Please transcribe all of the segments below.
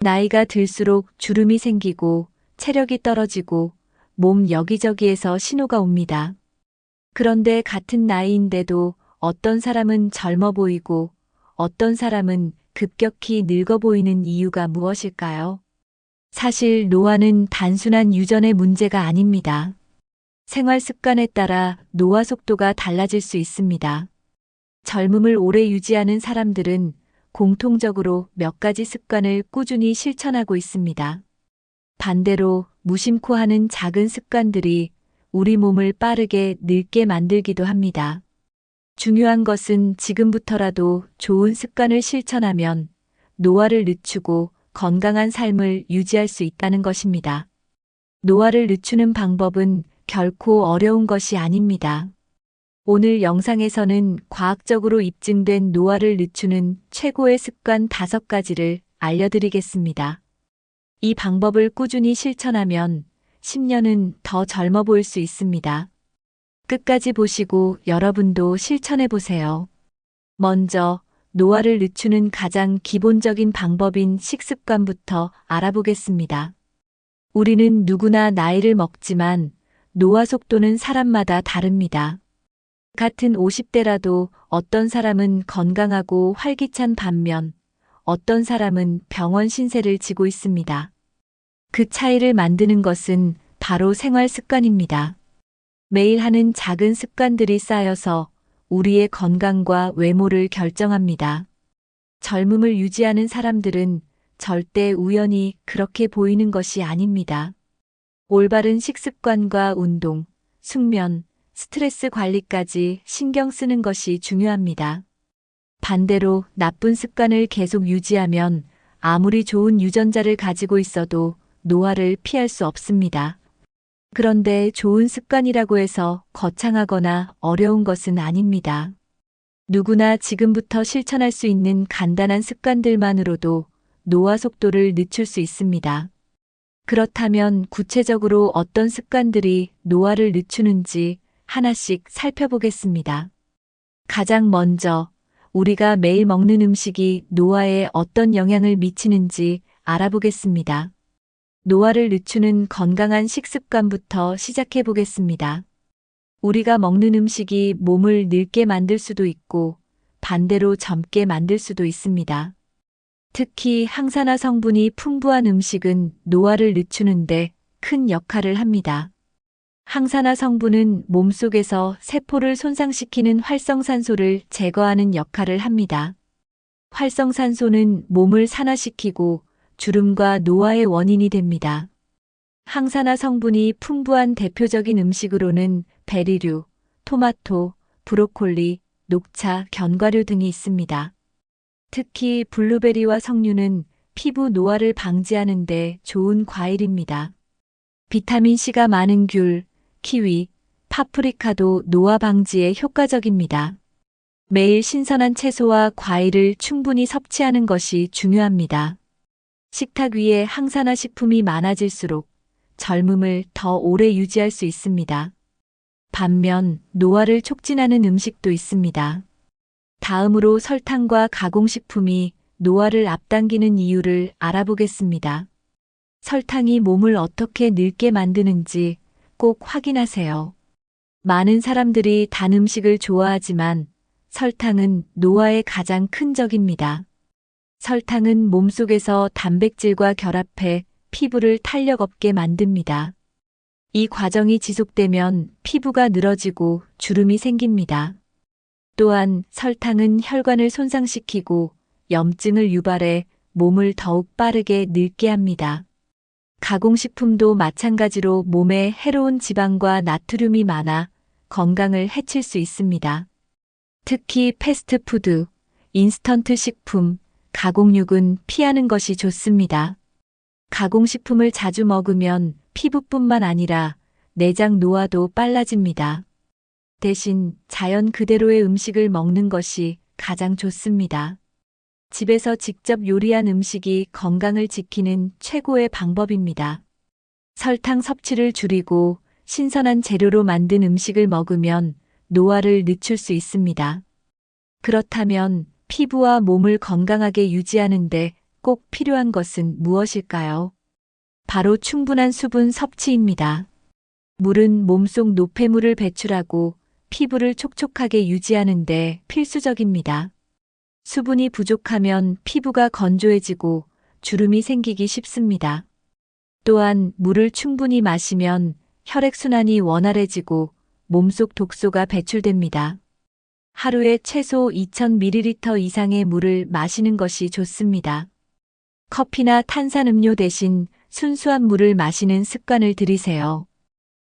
나이가 들수록 주름이 생기고 체력이 떨어지고 몸 여기저기에서 신호가 옵니다. 그런데 같은 나이인데도 어떤 사람은 젊어 보이고 어떤 사람은 급격히 늙어 보이는 이유가 무엇일까요? 사실 노화는 단순한 유전의 문제가 아닙니다. 생활 습관에 따라 노화 속도가 달라질 수 있습니다. 젊음을 오래 유지하는 사람들은 공통적으로 몇 가지 습관을 꾸준히 실천하고 있습니다. 반대로 무심코 하는 작은 습관들이 우리 몸을 빠르게 늙게 만들기도 합니다. 중요한 것은 지금부터라도 좋은 습관을 실천하면 노화를 늦추고 건강한 삶을 유지할 수 있다는 것입니다. 노화를 늦추는 방법은 결코 어려운 것이 아닙니다. 오늘 영상에서는 과학적으로 입증된 노화를 늦추는 최고의 습관 5가지를 알려드리겠습니다. 이 방법을 꾸준히 실천하면 10년은 더 젊어 보일 수 있습니다. 끝까지 보시고 여러분도 실천해 보세요. 먼저 노화를 늦추는 가장 기본적인 방법인 식습관부터 알아보겠습니다. 우리는 누구나 나이를 먹지만 노화 속도는 사람마다 다릅니다. 같은 50대라도 어떤 사람은 건강하고 활기찬 반면 어떤 사람은 병원 신세를 지고 있습니다. 그 차이를 만드는 것은 바로 생활 습관입니다. 매일 하는 작은 습관들이 쌓여서 우리의 건강과 외모를 결정합니다. 젊음을 유지하는 사람들은 절대 우연히 그렇게 보이는 것이 아닙니다. 올바른 식습관과 운동, 숙면, 스트레스 관리까지 신경 쓰는 것이 중요합니다. 반대로 나쁜 습관을 계속 유지하면 아무리 좋은 유전자를 가지고 있어도 노화를 피할 수 없습니다. 그런데 좋은 습관이라고 해서 거창하거나 어려운 것은 아닙니다. 누구나 지금부터 실천할 수 있는 간단한 습관들만으로도 노화 속도를 늦출 수 있습니다. 그렇다면 구체적으로 어떤 습관들이 노화를 늦추는지 하나씩 살펴보겠습니다. 가장 먼저 우리가 매일 먹는 음식이 노화에 어떤 영향을 미치는지 알아보겠습니다. 노화를 늦추는 건강한 식습관부터 시작해 보겠습니다. 우리가 먹는 음식이 몸을 늙게 만들 수도 있고 반대로 젊게 만들 수도 있습니다. 특히 항산화 성분이 풍부한 음식은 노화를 늦추는데 큰 역할을 합니다. 항산화 성분은 몸속에서 세포를 손상시키는 활성산소를 제거하는 역할을 합니다. 활성산소는 몸을 산화시키고 주름과 노화의 원인이 됩니다. 항산화 성분이 풍부한 대표적인 음식으로는 베리류, 토마토, 브로콜리, 녹차, 견과류 등이 있습니다. 특히 블루베리와 석류는 피부 노화를 방지하는 데 좋은 과일입니다. 비타민C가 많은 귤, 키위, 파프리카도 노화 방지에 효과적입니다. 매일 신선한 채소와 과일을 충분히 섭취하는 것이 중요합니다. 식탁 위에 항산화 식품이 많아질수록 젊음을 더 오래 유지할 수 있습니다. 반면 노화를 촉진하는 음식도 있습니다. 다음으로 설탕과 가공식품이 노화를 앞당기는 이유를 알아보겠습니다. 설탕이 몸을 어떻게 늙게 만드는지 꼭 확인하세요. 많은 사람들이 단 음식을 좋아하지만 설탕은 노화의 가장 큰 적입니다. 설탕은 몸속에서 단백질과 결합해 피부를 탄력 없게 만듭니다. 이 과정이 지속되면 피부가 늘어지고 주름이 생깁니다. 또한 설탕은 혈관을 손상시키고 염증을 유발해 몸을 더욱 빠르게 늙게 합니다. 가공식품도 마찬가지로 몸에 해로운 지방과 나트륨이 많아 건강을 해칠 수 있습니다. 특히 패스트푸드, 인스턴트 식품, 가공육은 피하는 것이 좋습니다. 가공식품을 자주 먹으면 피부뿐만 아니라 내장 노화도 빨라집니다. 대신 자연 그대로의 음식을 먹는 것이 가장 좋습니다. 집에서 직접 요리한 음식이 건강을 지키는 최고의 방법입니다. 설탕 섭취를 줄이고 신선한 재료로 만든 음식을 먹으면 노화를 늦출 수 있습니다. 그렇다면 피부와 몸을 건강하게 유지하는데 꼭 필요한 것은 무엇일까요? 바로 충분한 수분 섭취입니다. 물은 몸속 노폐물을 배출하고 피부를 촉촉하게 유지하는 데 필수적입니다. 수분이 부족하면 피부가 건조해지고 주름이 생기기 쉽습니다. 또한 물을 충분히 마시면 혈액순환이 원활해지고 몸속 독소가 배출됩니다. 하루에 최소 2000ml 이상의 물을 마시는 것이 좋습니다. 커피나 탄산음료 대신 순수한 물을 마시는 습관을 들이세요.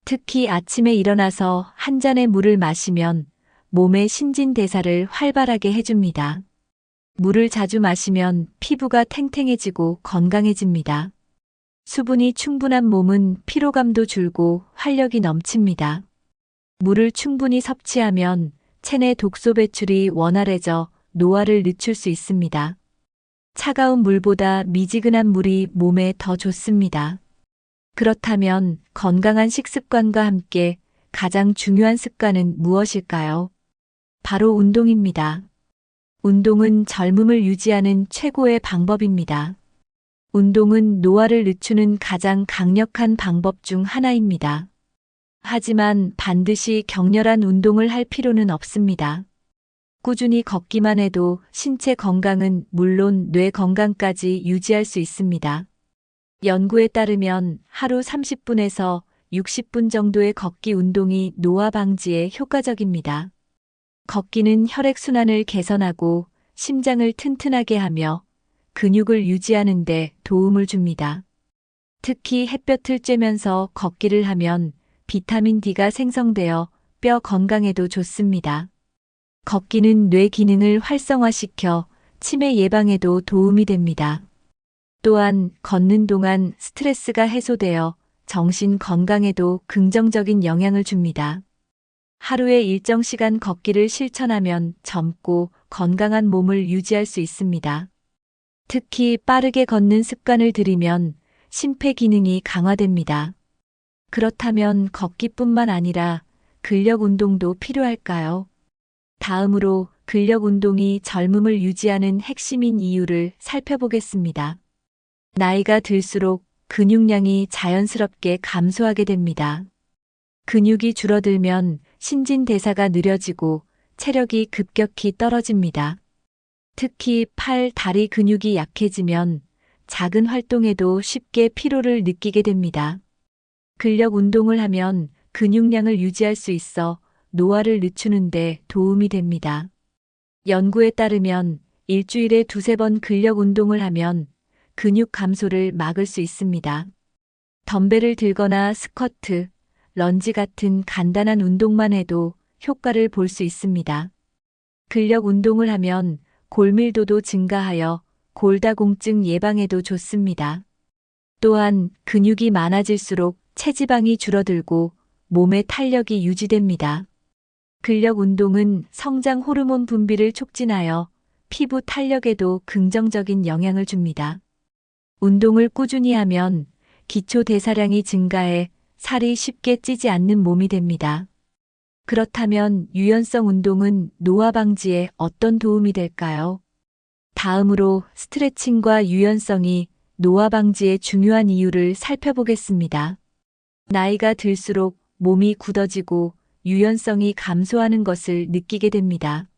특히 아침에 일어나서 한 잔의 물을 마시면 몸의 신진대사를 활발하게 해줍니다. 물을 자주 마시면 피부가 탱탱해지고 건강해집니다. 수분이 충분한 몸은 피로감도 줄고 활력이 넘칩니다. 물을 충분히 섭취하면 체내 독소 배출이 원활해져 노화를 늦출 수 있습니다. 차가운 물보다 미지근한 물이 몸에 더 좋습니다. 그렇다면 건강한 식습관과 함께 가장 중요한 습관은 무엇일까요? 바로 운동입니다. 운동은 젊음을 유지하는 최고의 방법입니다. 운동은 노화를 늦추는 가장 강력한 방법 중 하나입니다. 하지만 반드시 격렬한 운동을 할 필요는 없습니다. 꾸준히 걷기만 해도 신체 건강은 물론 뇌 건강까지 유지할 수 있습니다. 연구에 따르면 하루 30분에서 60분 정도의 걷기 운동이 노화 방지에 효과적입니다. 걷기는 혈액순환을 개선하고 심장을 튼튼하게 하며 근육을 유지하는 데 도움을 줍니다. 특히 햇볕을 쬐면서 걷기를 하면 비타민 D가 생성되어 뼈 건강에도 좋습니다. 걷기는 뇌 기능을 활성화시켜 치매 예방에도 도움이 됩니다. 또한 걷는 동안 스트레스가 해소되어 정신 건강에도 긍정적인 영향을 줍니다. 하루에 일정 시간 걷기를 실천하면 젊고 건강한 몸을 유지할 수 있습니다. 특히 빠르게 걷는 습관을 들이면 심폐 기능이 강화됩니다. 그렇다면 걷기뿐만 아니라 근력 운동도 필요할까요? 다음으로 근력 운동이 젊음을 유지하는 핵심인 이유를 살펴보겠습니다. 나이가 들수록 근육량이 자연스럽게 감소하게 됩니다. 근육이 줄어들면 신진대사가 느려지고 체력이 급격히 떨어집니다. 특히 팔, 다리 근육이 약해지면 작은 활동에도 쉽게 피로를 느끼게 됩니다. 근력 운동을 하면 근육량을 유지할 수 있어 노화를 늦추는 데 도움이 됩니다. 연구에 따르면 일주일에 2~3번 근력 운동을 하면 근육 감소를 막을 수 있습니다. 덤벨을 들거나 스쿼트, 런지 같은 간단한 운동만 해도 효과를 볼 수 있습니다. 근력 운동을 하면 골밀도도 증가하여 골다공증 예방에도 좋습니다. 또한 근육이 많아질수록 체지방이 줄어들고 몸의 탄력이 유지됩니다. 근력 운동은 성장 호르몬 분비를 촉진하여 피부 탄력에도 긍정적인 영향을 줍니다. 운동을 꾸준히 하면 기초 대사량이 증가해 살이 쉽게 찌지 않는 몸이 됩니다. 그렇다면 유연성 운동은 노화 방지에 어떤 도움이 될까요? 다음으로 스트레칭과 유연성이 노화 방지에 중요한 이유를 살펴보겠습니다. 나이가 들수록 몸이 굳어지고 유연성이 감소하는 것을 느끼게 됩니다.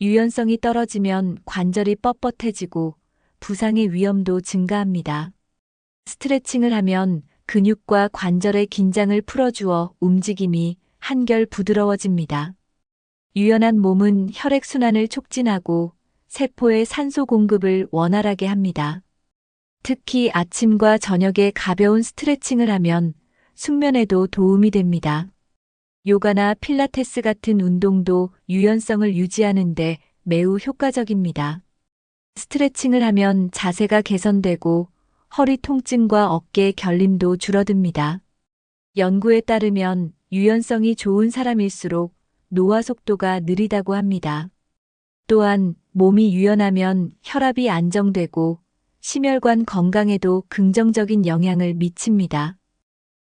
유연성이 떨어지면 관절이 뻣뻣해지고 부상의 위험도 증가합니다. 스트레칭을 하면 근육과 관절의 긴장을 풀어주어 움직임이 한결 부드러워집니다. 유연한 몸은 혈액순환을 촉진하고 세포의 산소 공급을 원활하게 합니다. 특히 아침과 저녁에 가벼운 스트레칭을 하면 숙면에도 도움이 됩니다. 요가나 필라테스 같은 운동도 유연성을 유지하는 데 매우 효과적입니다. 스트레칭을 하면 자세가 개선되고 허리 통증과 어깨 결림도 줄어듭니다. 연구에 따르면 유연성이 좋은 사람일수록 노화 속도가 느리다고 합니다. 또한 몸이 유연하면 혈압이 안정되고 심혈관 건강에도 긍정적인 영향을 미칩니다.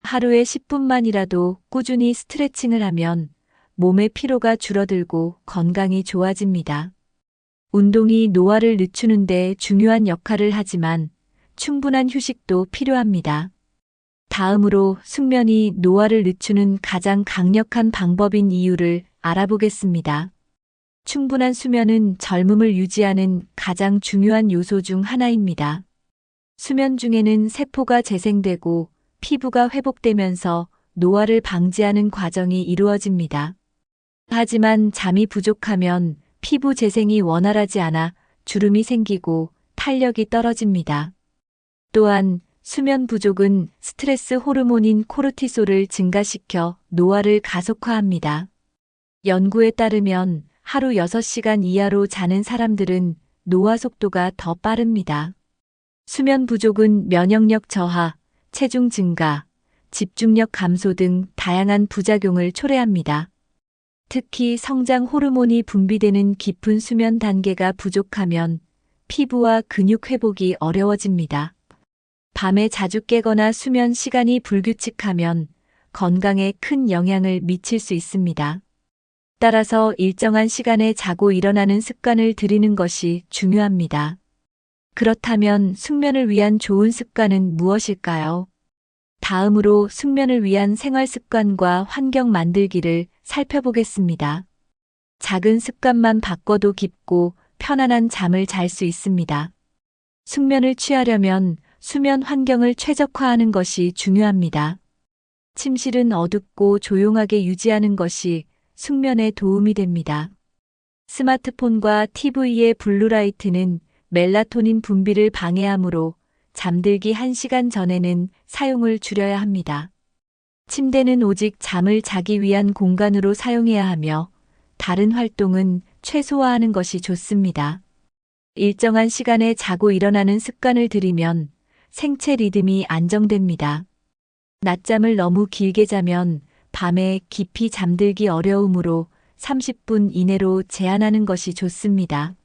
하루에 10분만이라도 꾸준히 스트레칭을 하면 몸의 피로가 줄어들고 건강이 좋아집니다. 운동이 노화를 늦추는 데 중요한 역할을 하지만 충분한 휴식도 필요합니다. 다음으로 숙면이 노화를 늦추는 가장 강력한 방법인 이유를 알아보겠습니다. 충분한 수면은 젊음을 유지하는 가장 중요한 요소 중 하나입니다. 수면 중에는 세포가 재생되고 피부가 회복되면서 노화를 방지하는 과정이 이루어집니다. 하지만 잠이 부족하면 피부 재생이 원활하지 않아 주름이 생기고 탄력이 떨어집니다. 또한 수면 부족은 스트레스 호르몬인 코르티솔을 증가시켜 노화를 가속화합니다. 연구에 따르면 하루 6시간 이하로 자는 사람들은 노화 속도가 더 빠릅니다. 수면 부족은 면역력 저하, 체중 증가, 집중력 감소 등 다양한 부작용을 초래합니다. 특히 성장 호르몬이 분비되는 깊은 수면 단계가 부족하면 피부와 근육 회복이 어려워집니다. 밤에 자주 깨거나 수면 시간이 불규칙하면 건강에 큰 영향을 미칠 수 있습니다. 따라서 일정한 시간에 자고 일어나는 습관을 들이는 것이 중요합니다. 그렇다면 숙면을 위한 좋은 습관은 무엇일까요? 다음으로 숙면을 위한 생활 습관과 환경 만들기를 살펴보겠습니다. 작은 습관만 바꿔도 깊고 편안한 잠을 잘 수 있습니다. 숙면을 취하려면 수면 환경을 최적화하는 것이 중요합니다. 침실은 어둡고 조용하게 유지하는 것이 숙면에 도움이 됩니다. 스마트폰과 TV의 블루라이트는 멜라토닌 분비를 방해하므로 잠들기 1시간 전에는 사용을 줄여야 합니다. 침대는 오직 잠을 자기 위한 공간으로 사용해야 하며 다른 활동은 최소화하는 것이 좋습니다. 일정한 시간에 자고 일어나는 습관을 들이면 생체 리듬이 안정됩니다. 낮잠을 너무 길게 자면 밤에 깊이 잠들기 어려우므로 30분 이내로 제한하는 것이 좋습니다.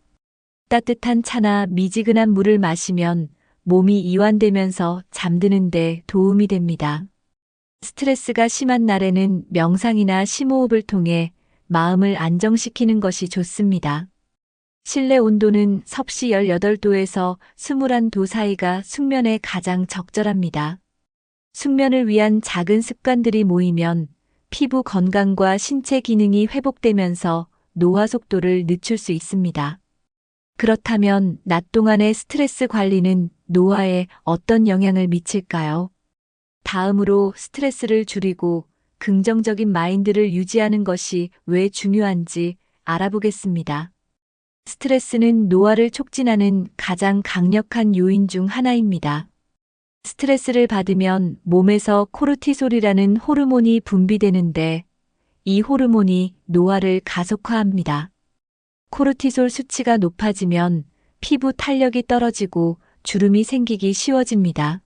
따뜻한 차나 미지근한 물을 마시면 몸이 이완되면서 잠드는 데 도움이 됩니다. 스트레스가 심한 날에는 명상이나 심호흡을 통해 마음을 안정시키는 것이 좋습니다. 실내 온도는 섭씨 18도에서 21도 사이가 숙면에 가장 적절합니다. 숙면을 위한 작은 습관들이 모이면 피부 건강과 신체 기능이 회복되면서 노화 속도를 늦출 수 있습니다. 그렇다면 낮 동안의 스트레스 관리는 노화에 어떤 영향을 미칠까요? 다음으로 스트레스를 줄이고 긍정적인 마인드를 유지하는 것이 왜 중요한지 알아보겠습니다. 스트레스는 노화를 촉진하는 가장 강력한 요인 중 하나입니다. 스트레스를 받으면 몸에서 코르티솔이라는 호르몬이 분비되는데 이 호르몬이 노화를 가속화합니다. 코르티솔 수치가 높아지면 피부 탄력이 떨어지고 주름이 생기기 쉬워집니다.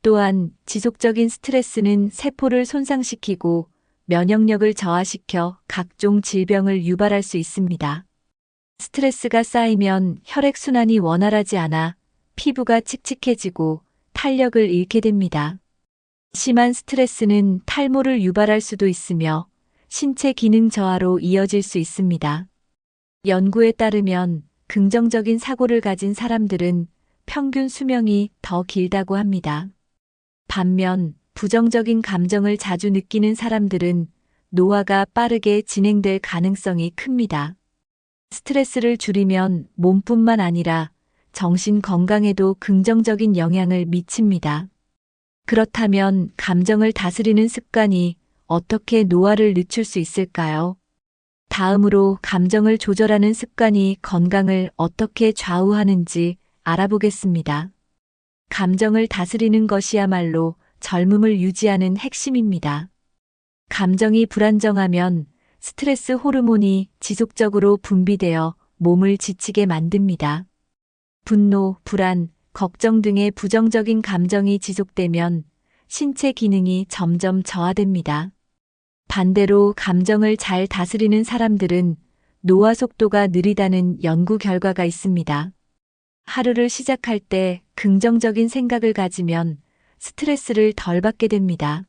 또한 지속적인 스트레스는 세포를 손상시키고 면역력을 저하시켜 각종 질병을 유발할 수 있습니다. 스트레스가 쌓이면 혈액순환이 원활하지 않아 피부가 칙칙해지고 탄력을 잃게 됩니다. 심한 스트레스는 탈모를 유발할 수도 있으며 신체 기능 저하로 이어질 수 있습니다. 연구에 따르면 긍정적인 사고를 가진 사람들은 평균 수명이 더 길다고 합니다. 반면 부정적인 감정을 자주 느끼는 사람들은 노화가 빠르게 진행될 가능성이 큽니다. 스트레스를 줄이면 몸뿐만 아니라 정신 건강에도 긍정적인 영향을 미칩니다. 그렇다면 감정을 다스리는 습관이 어떻게 노화를 늦출 수 있을까요? 다음으로 감정을 조절하는 습관이 건강을 어떻게 좌우하는지 알아보겠습니다. 감정을 다스리는 것이야말로 젊음을 유지하는 핵심입니다. 감정이 불안정하면 스트레스 호르몬이 지속적으로 분비되어 몸을 지치게 만듭니다. 분노, 불안, 걱정 등의 부정적인 감정이 지속되면 신체 기능이 점점 저하됩니다. 반대로 감정을 잘 다스리는 사람들은 노화 속도가 느리다는 연구 결과가 있습니다. 하루를 시작할 때 긍정적인 생각을 가지면 스트레스를 덜 받게 됩니다.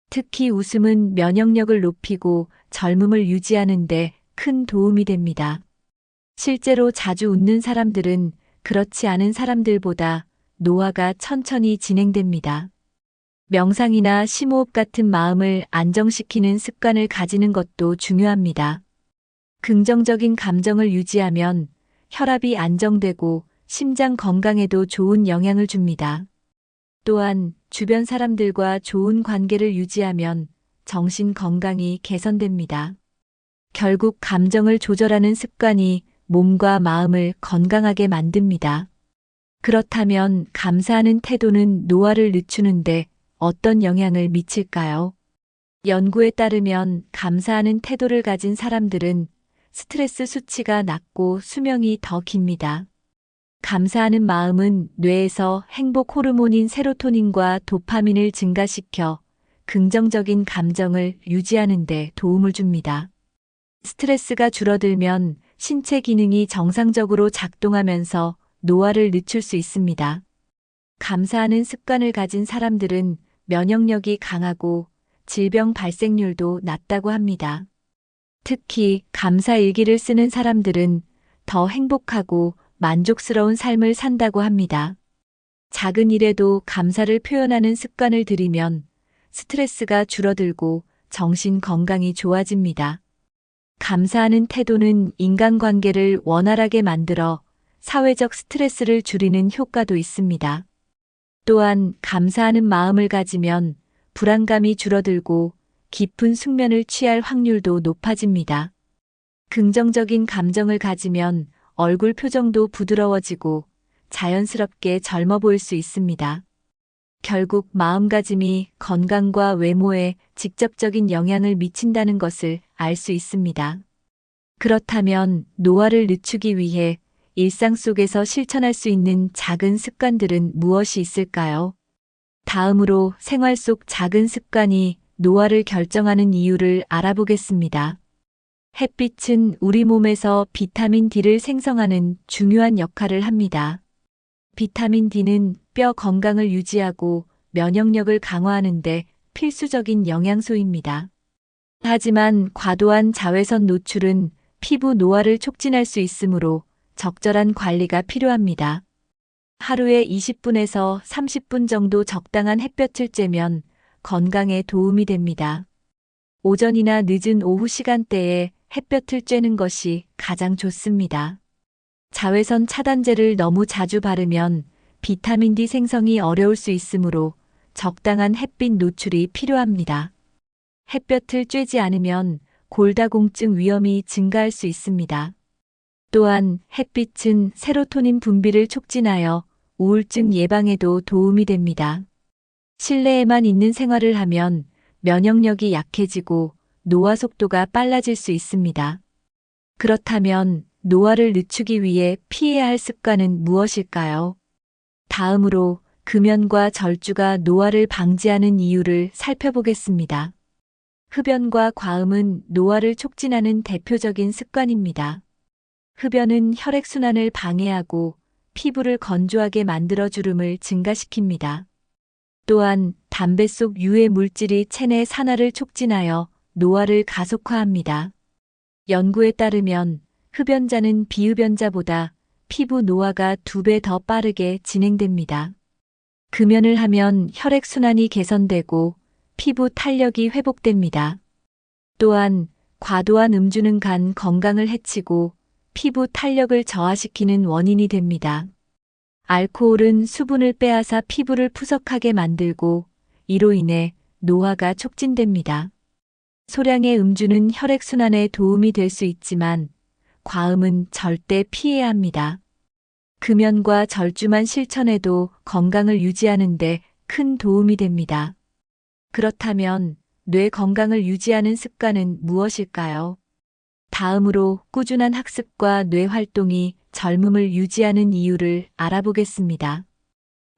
특히 웃음은 면역력을 높이고 젊음을 유지하는 데 큰 도움이 됩니다. 실제로 자주 웃는 사람들은 그렇지 않은 사람들보다 노화가 천천히 진행됩니다. 명상이나 심호흡 같은 마음을 안정시키는 습관을 가지는 것도 중요합니다. 긍정적인 감정을 유지하면 혈압이 안정되고 심장 건강에도 좋은 영향을 줍니다. 또한 주변 사람들과 좋은 관계를 유지하면 정신 건강이 개선됩니다. 결국 감정을 조절하는 습관이 몸과 마음을 건강하게 만듭니다. 그렇다면 감사하는 태도는 노화를 늦추는데 어떤 영향을 미칠까요? 연구에 따르면 감사하는 태도를 가진 사람들은 스트레스 수치가 낮고 수명이 더 깁니다. 감사하는 마음은 뇌에서 행복 호르몬인 세로토닌과 도파민을 증가시켜 긍정적인 감정을 유지하는 데 도움을 줍니다. 스트레스가 줄어들면 신체 기능이 정상적으로 작동하면서 노화를 늦출 수 있습니다. 감사하는 습관을 가진 사람들은 면역력이 강하고 질병 발생률도 낮다고 합니다. 특히 감사 일기를 쓰는 사람들은 더 행복하고 만족스러운 삶을 산다고 합니다. 작은 일에도 감사를 표현하는 습관을 들이면 스트레스가 줄어들고 정신 건강이 좋아집니다. 감사하는 태도는 인간관계를 원활하게 만들어 사회적 스트레스를 줄이는 효과도 있습니다. 또한 감사하는 마음을 가지면 불안감이 줄어들고 깊은 숙면을 취할 확률도 높아집니다. 긍정적인 감정을 가지면 얼굴 표정도 부드러워지고 자연스럽게 젊어 보일 수 있습니다. 결국 마음가짐이 건강과 외모에 직접적인 영향을 미친다는 것을 알 수 있습니다. 그렇다면 노화를 늦추기 위해 일상 속에서 실천할 수 있는 작은 습관들은 무엇이 있을까요? 다음으로 생활 속 작은 습관이 노화를 결정하는 이유를 알아보겠습니다. 햇빛은 우리 몸에서 비타민 D를 생성하는 중요한 역할을 합니다. 비타민 D는 뼈 건강을 유지하고 면역력을 강화하는 데 필수적인 영양소입니다. 하지만 과도한 자외선 노출은 피부 노화를 촉진할 수 있으므로 적절한 관리가 필요합니다. 하루에 20분에서 30분 정도 적당한 햇볕을 쬐면 건강에 도움이 됩니다. 오전이나 늦은 오후 시간대에 햇볕을 쬐는 것이 가장 좋습니다. 자외선 차단제를 너무 자주 바르면 비타민 D 생성이 어려울 수 있으므로 적당한 햇빛 노출이 필요합니다. 햇볕을 쬐지 않으면 골다공증 위험이 증가할 수 있습니다. 또한 햇빛은 세로토닌 분비를 촉진하여 우울증 예방에도 도움이 됩니다. 실내에만 있는 생활을 하면 면역력이 약해지고 노화 속도가 빨라질 수 있습니다. 그렇다면 노화를 늦추기 위해 피해야 할 습관은 무엇일까요? 다음으로 금연과 절주가 노화를 방지하는 이유를 살펴보겠습니다. 흡연과 과음은 노화를 촉진하는 대표적인 습관입니다. 흡연은 혈액순환을 방해하고 피부를 건조하게 만들어 주름을 증가시킵니다. 또한 담배 속 유해 물질이 체내 산화를 촉진하여 노화를 가속화합니다. 연구에 따르면 흡연자는 비흡연자보다 피부 노화가 2배 더 빠르게 진행됩니다. 금연을 하면 혈액순환이 개선되고 피부 탄력이 회복됩니다. 또한 과도한 음주는 간 건강을 해치고 피부 탄력을 저하시키는 원인이 됩니다. 알코올은 수분을 빼앗아 피부를 푸석하게 만들고 이로 인해 노화가 촉진됩니다. 소량의 음주는 혈액순환에 도움이 될 수 있지만 과음은 절대 피해야 합니다. 금연과 절주만 실천해도 건강을 유지하는 데 큰 도움이 됩니다. 그렇다면 뇌 건강을 유지하는 습관은 무엇일까요? 다음으로 꾸준한 학습과 뇌 활동이 젊음을 유지하는 이유를 알아보겠습니다.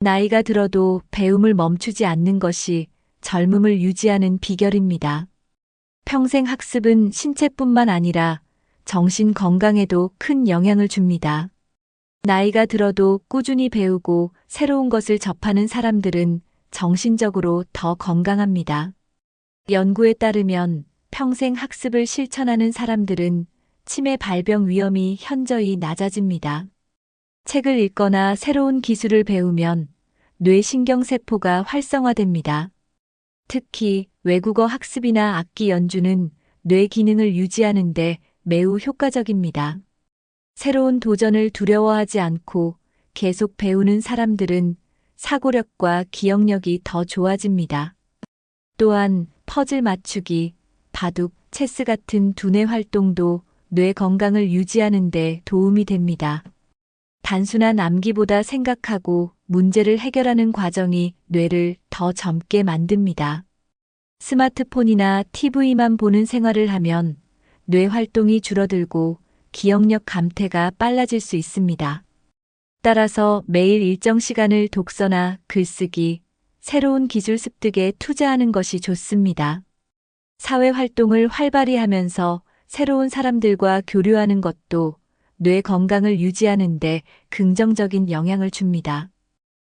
나이가 들어도 배움을 멈추지 않는 것이 젊음을 유지하는 비결입니다. 평생 학습은 신체뿐만 아니라 정신 건강에도 큰 영향을 줍니다. 나이가 들어도 꾸준히 배우고 새로운 것을 접하는 사람들은 정신적으로 더 건강합니다. 연구에 따르면 평생 학습을 실천하는 사람들은 치매 발병 위험이 현저히 낮아집니다. 책을 읽거나 새로운 기술을 배우면 뇌 신경세포가 활성화됩니다. 특히 외국어 학습이나 악기 연주는 뇌 기능을 유지하는 데 매우 효과적입니다. 새로운 도전을 두려워하지 않고 계속 배우는 사람들은 사고력과 기억력이 더 좋아집니다. 또한 퍼즐 맞추기, 바둑, 체스 같은 두뇌 활동도 뇌 건강을 유지하는 데 도움이 됩니다. 단순한 암기보다 생각하고 문제를 해결하는 과정이 뇌를 더 젊게 만듭니다. 스마트폰이나 TV만 보는 생활을 하면 뇌 활동이 줄어들고 기억력 감퇴가 빨라질 수 있습니다. 따라서 매일 일정 시간을 독서나 글쓰기, 새로운 기술 습득에 투자하는 것이 좋습니다. 사회 활동을 활발히 하면서 새로운 사람들과 교류하는 것도 뇌 건강을 유지하는 데 긍정적인 영향을 줍니다.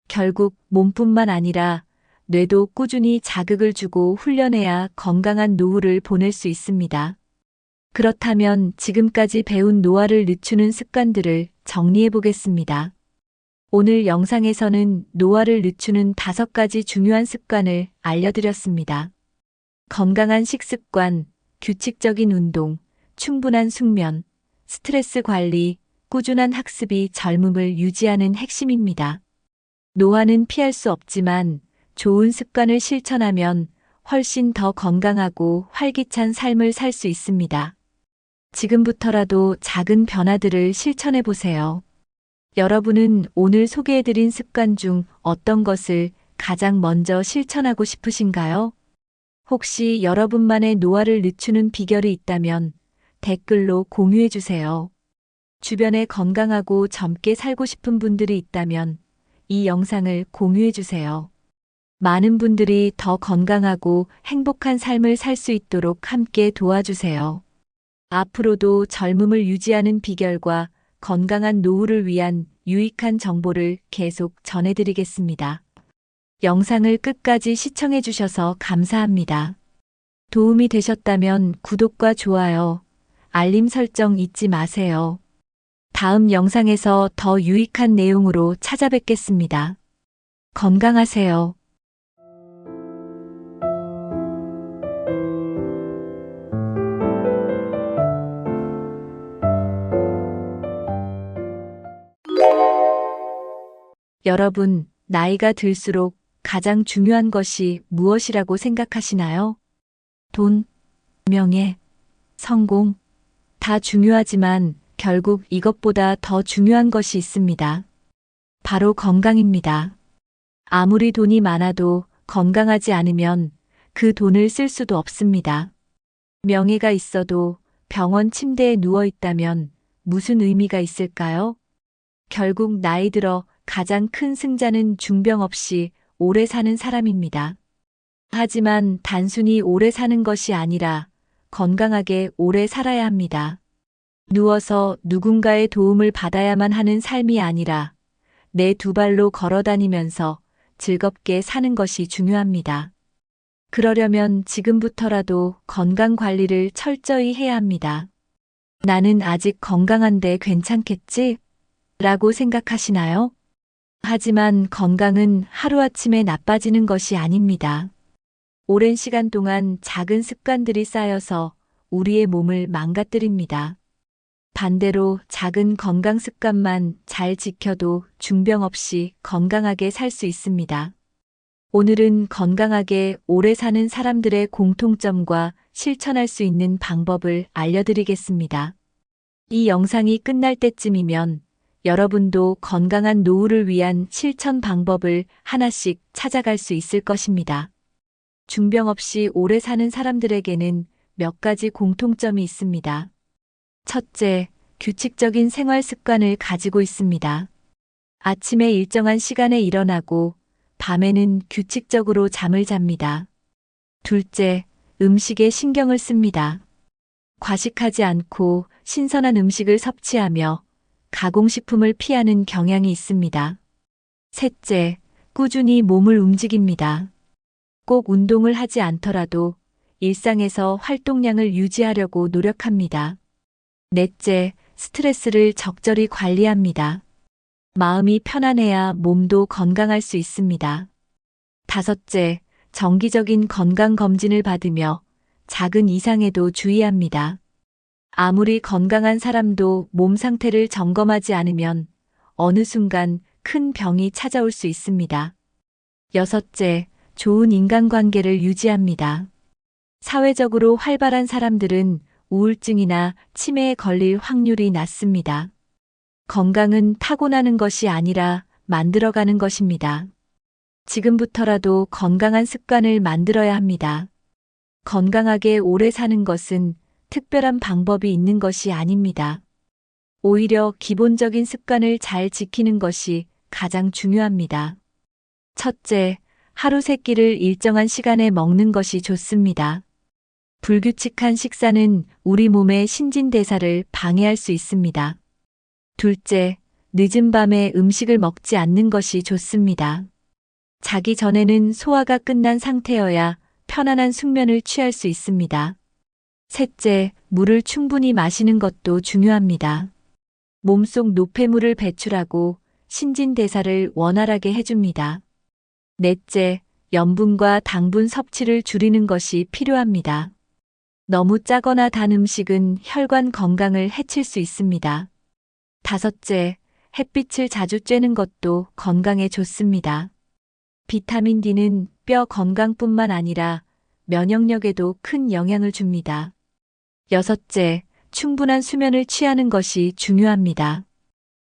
결국 몸뿐만 아니라 뇌도 꾸준히 자극을 주고 훈련해야 건강한 노후를 보낼 수 있습니다. 그렇다면 지금까지 배운 노화를 늦추는 습관들을 정리해 보겠습니다. 오늘 영상에서는 노화를 늦추는 5가지 중요한 습관을 알려드렸습니다. 건강한 식습관, 규칙적인 운동, 충분한 숙면, 스트레스 관리, 꾸준한 학습이 젊음을 유지하는 핵심입니다. 노화는 피할 수 없지만 좋은 습관을 실천하면 훨씬 더 건강하고 활기찬 삶을 살 수 있습니다. 지금부터라도 작은 변화들을 실천해 보세요. 여러분은 오늘 소개해드린 습관 중 어떤 것을 가장 먼저 실천하고 싶으신가요? 혹시 여러분만의 노화를 늦추는 비결이 있다면 댓글로 공유해 주세요. 주변에 건강하고 젊게 살고 싶은 분들이 있다면 이 영상을 공유해 주세요. 많은 분들이 더 건강하고 행복한 삶을 살 수 있도록 함께 도와주세요. 앞으로도 젊음을 유지하는 비결과 건강한 노후를 위한 유익한 정보를 계속 전해드리겠습니다. 영상을 끝까지 시청해 주셔서 감사합니다. 도움이 되셨다면 구독과 좋아요, 알림 설정 잊지 마세요. 다음 영상에서 더 유익한 내용으로 찾아뵙겠습니다. 건강하세요. 여러분, 나이가 들수록 가장 중요한 것이 무엇이라고 생각하시나요? 돈, 명예, 성공, 다 중요하지만 결국 이것보다 더 중요한 것이 있습니다. 바로 건강입니다. 아무리 돈이 많아도 건강하지 않으면 그 돈을 쓸 수도 없습니다. 명예가 있어도 병원 침대에 누워 있다면 무슨 의미가 있을까요? 결국 나이 들어 가장 큰 승자는 중병 없이 오래 사는 사람입니다. 하지만 단순히 오래 사는 것이 아니라 건강하게 오래 살아야 합니다. 누워서 누군가의 도움을 받아야만 하는 삶이 아니라 내 두 발로 걸어 다니면서 즐겁게 사는 것이 중요합니다. 그러려면 지금부터라도 건강 관리를 철저히 해야 합니다. 나는 아직 건강한데 괜찮겠지? 라고 생각하시나요? 하지만 건강은 하루아침에 나빠지는 것이 아닙니다. 오랜 시간 동안 작은 습관들이 쌓여서 우리의 몸을 망가뜨립니다. 반대로 작은 건강 습관만 잘 지켜도 중병 없이 건강하게 살 수 있습니다. 오늘은 건강하게 오래 사는 사람들의 공통점과 실천할 수 있는 방법을 알려드리겠습니다. 이 영상이 끝날 때쯤이면 여러분도 건강한 노후를 위한 실천 방법을 하나씩 찾아갈 수 있을 것입니다. 중병 없이 오래 사는 사람들에게는 몇 가지 공통점이 있습니다. 첫째, 규칙적인 생활 습관을 가지고 있습니다. 아침에 일정한 시간에 일어나고 밤에는 규칙적으로 잠을 잡니다. 둘째, 음식에 신경을 씁니다. 과식하지 않고 신선한 음식을 섭취하며 가공식품을 피하는 경향이 있습니다. 셋째, 꾸준히 몸을 움직입니다. 꼭 운동을 하지 않더라도 일상에서 활동량을 유지하려고 노력합니다. 넷째, 스트레스를 적절히 관리합니다. 마음이 편안해야 몸도 건강할 수 있습니다. 다섯째, 정기적인 건강검진을 받으며 작은 이상에도 주의합니다. 아무리 건강한 사람도 몸 상태를 점검하지 않으면 어느 순간 큰 병이 찾아올 수 있습니다. 여섯째, 좋은 인간관계를 유지합니다. 사회적으로 활발한 사람들은 우울증이나 치매에 걸릴 확률이 낮습니다. 건강은 타고나는 것이 아니라 만들어가는 것입니다. 지금부터라도 건강한 습관을 만들어야 합니다. 건강하게 오래 사는 것은 특별한 방법이 있는 것이 아닙니다. 오히려 기본적인 습관을 잘 지키는 것이 가장 중요합니다. 첫째, 하루 세 끼를 일정한 시간에 먹는 것이 좋습니다. 불규칙한 식사는 우리 몸의 신진대사를 방해할 수 있습니다. 둘째, 늦은 밤에 음식을 먹지 않는 것이 좋습니다. 자기 전에는 소화가 끝난 상태여야 편안한 숙면을 취할 수 있습니다. 셋째, 물을 충분히 마시는 것도 중요합니다. 몸속 노폐물을 배출하고 신진대사를 원활하게 해줍니다. 넷째, 염분과 당분 섭취를 줄이는 것이 필요합니다. 너무 짜거나 단 음식은 혈관 건강을 해칠 수 있습니다. 다섯째, 햇빛을 자주 쬐는 것도 건강에 좋습니다. 비타민 D는 뼈 건강뿐만 아니라 면역력에도 큰 영향을 줍니다. 여섯째, 충분한 수면을 취하는 것이 중요합니다.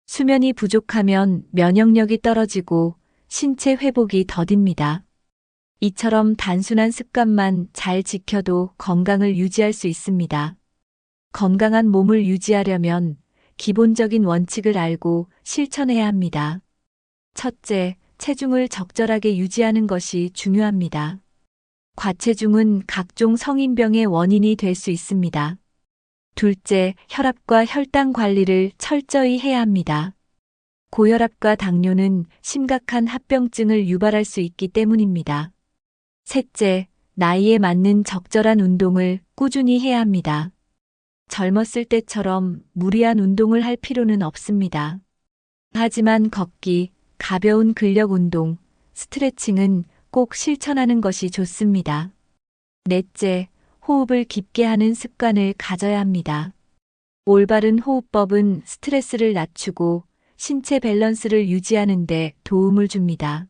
수면이 부족하면 면역력이 떨어지고 신체 회복이 더딥니다. 이처럼 단순한 습관만 잘 지켜도 건강을 유지할 수 있습니다. 건강한 몸을 유지하려면 기본적인 원칙을 알고 실천해야 합니다. 첫째, 체중을 적절하게 유지하는 것이 중요합니다. 과체중은 각종 성인병의 원인이 될 수 있습니다. 둘째, 혈압과 혈당 관리를 철저히 해야 합니다. 고혈압과 당뇨는 심각한 합병증을 유발할 수 있기 때문입니다. 셋째, 나이에 맞는 적절한 운동을 꾸준히 해야 합니다. 젊었을 때처럼 무리한 운동을 할 필요는 없습니다. 하지만 걷기, 가벼운 근력 운동, 스트레칭은 꼭 실천하는 것이 좋습니다. 넷째, 호흡을 깊게 하는 습관을 가져야 합니다. 올바른 호흡법은 스트레스를 낮추고 신체 밸런스를 유지하는 데 도움을 줍니다.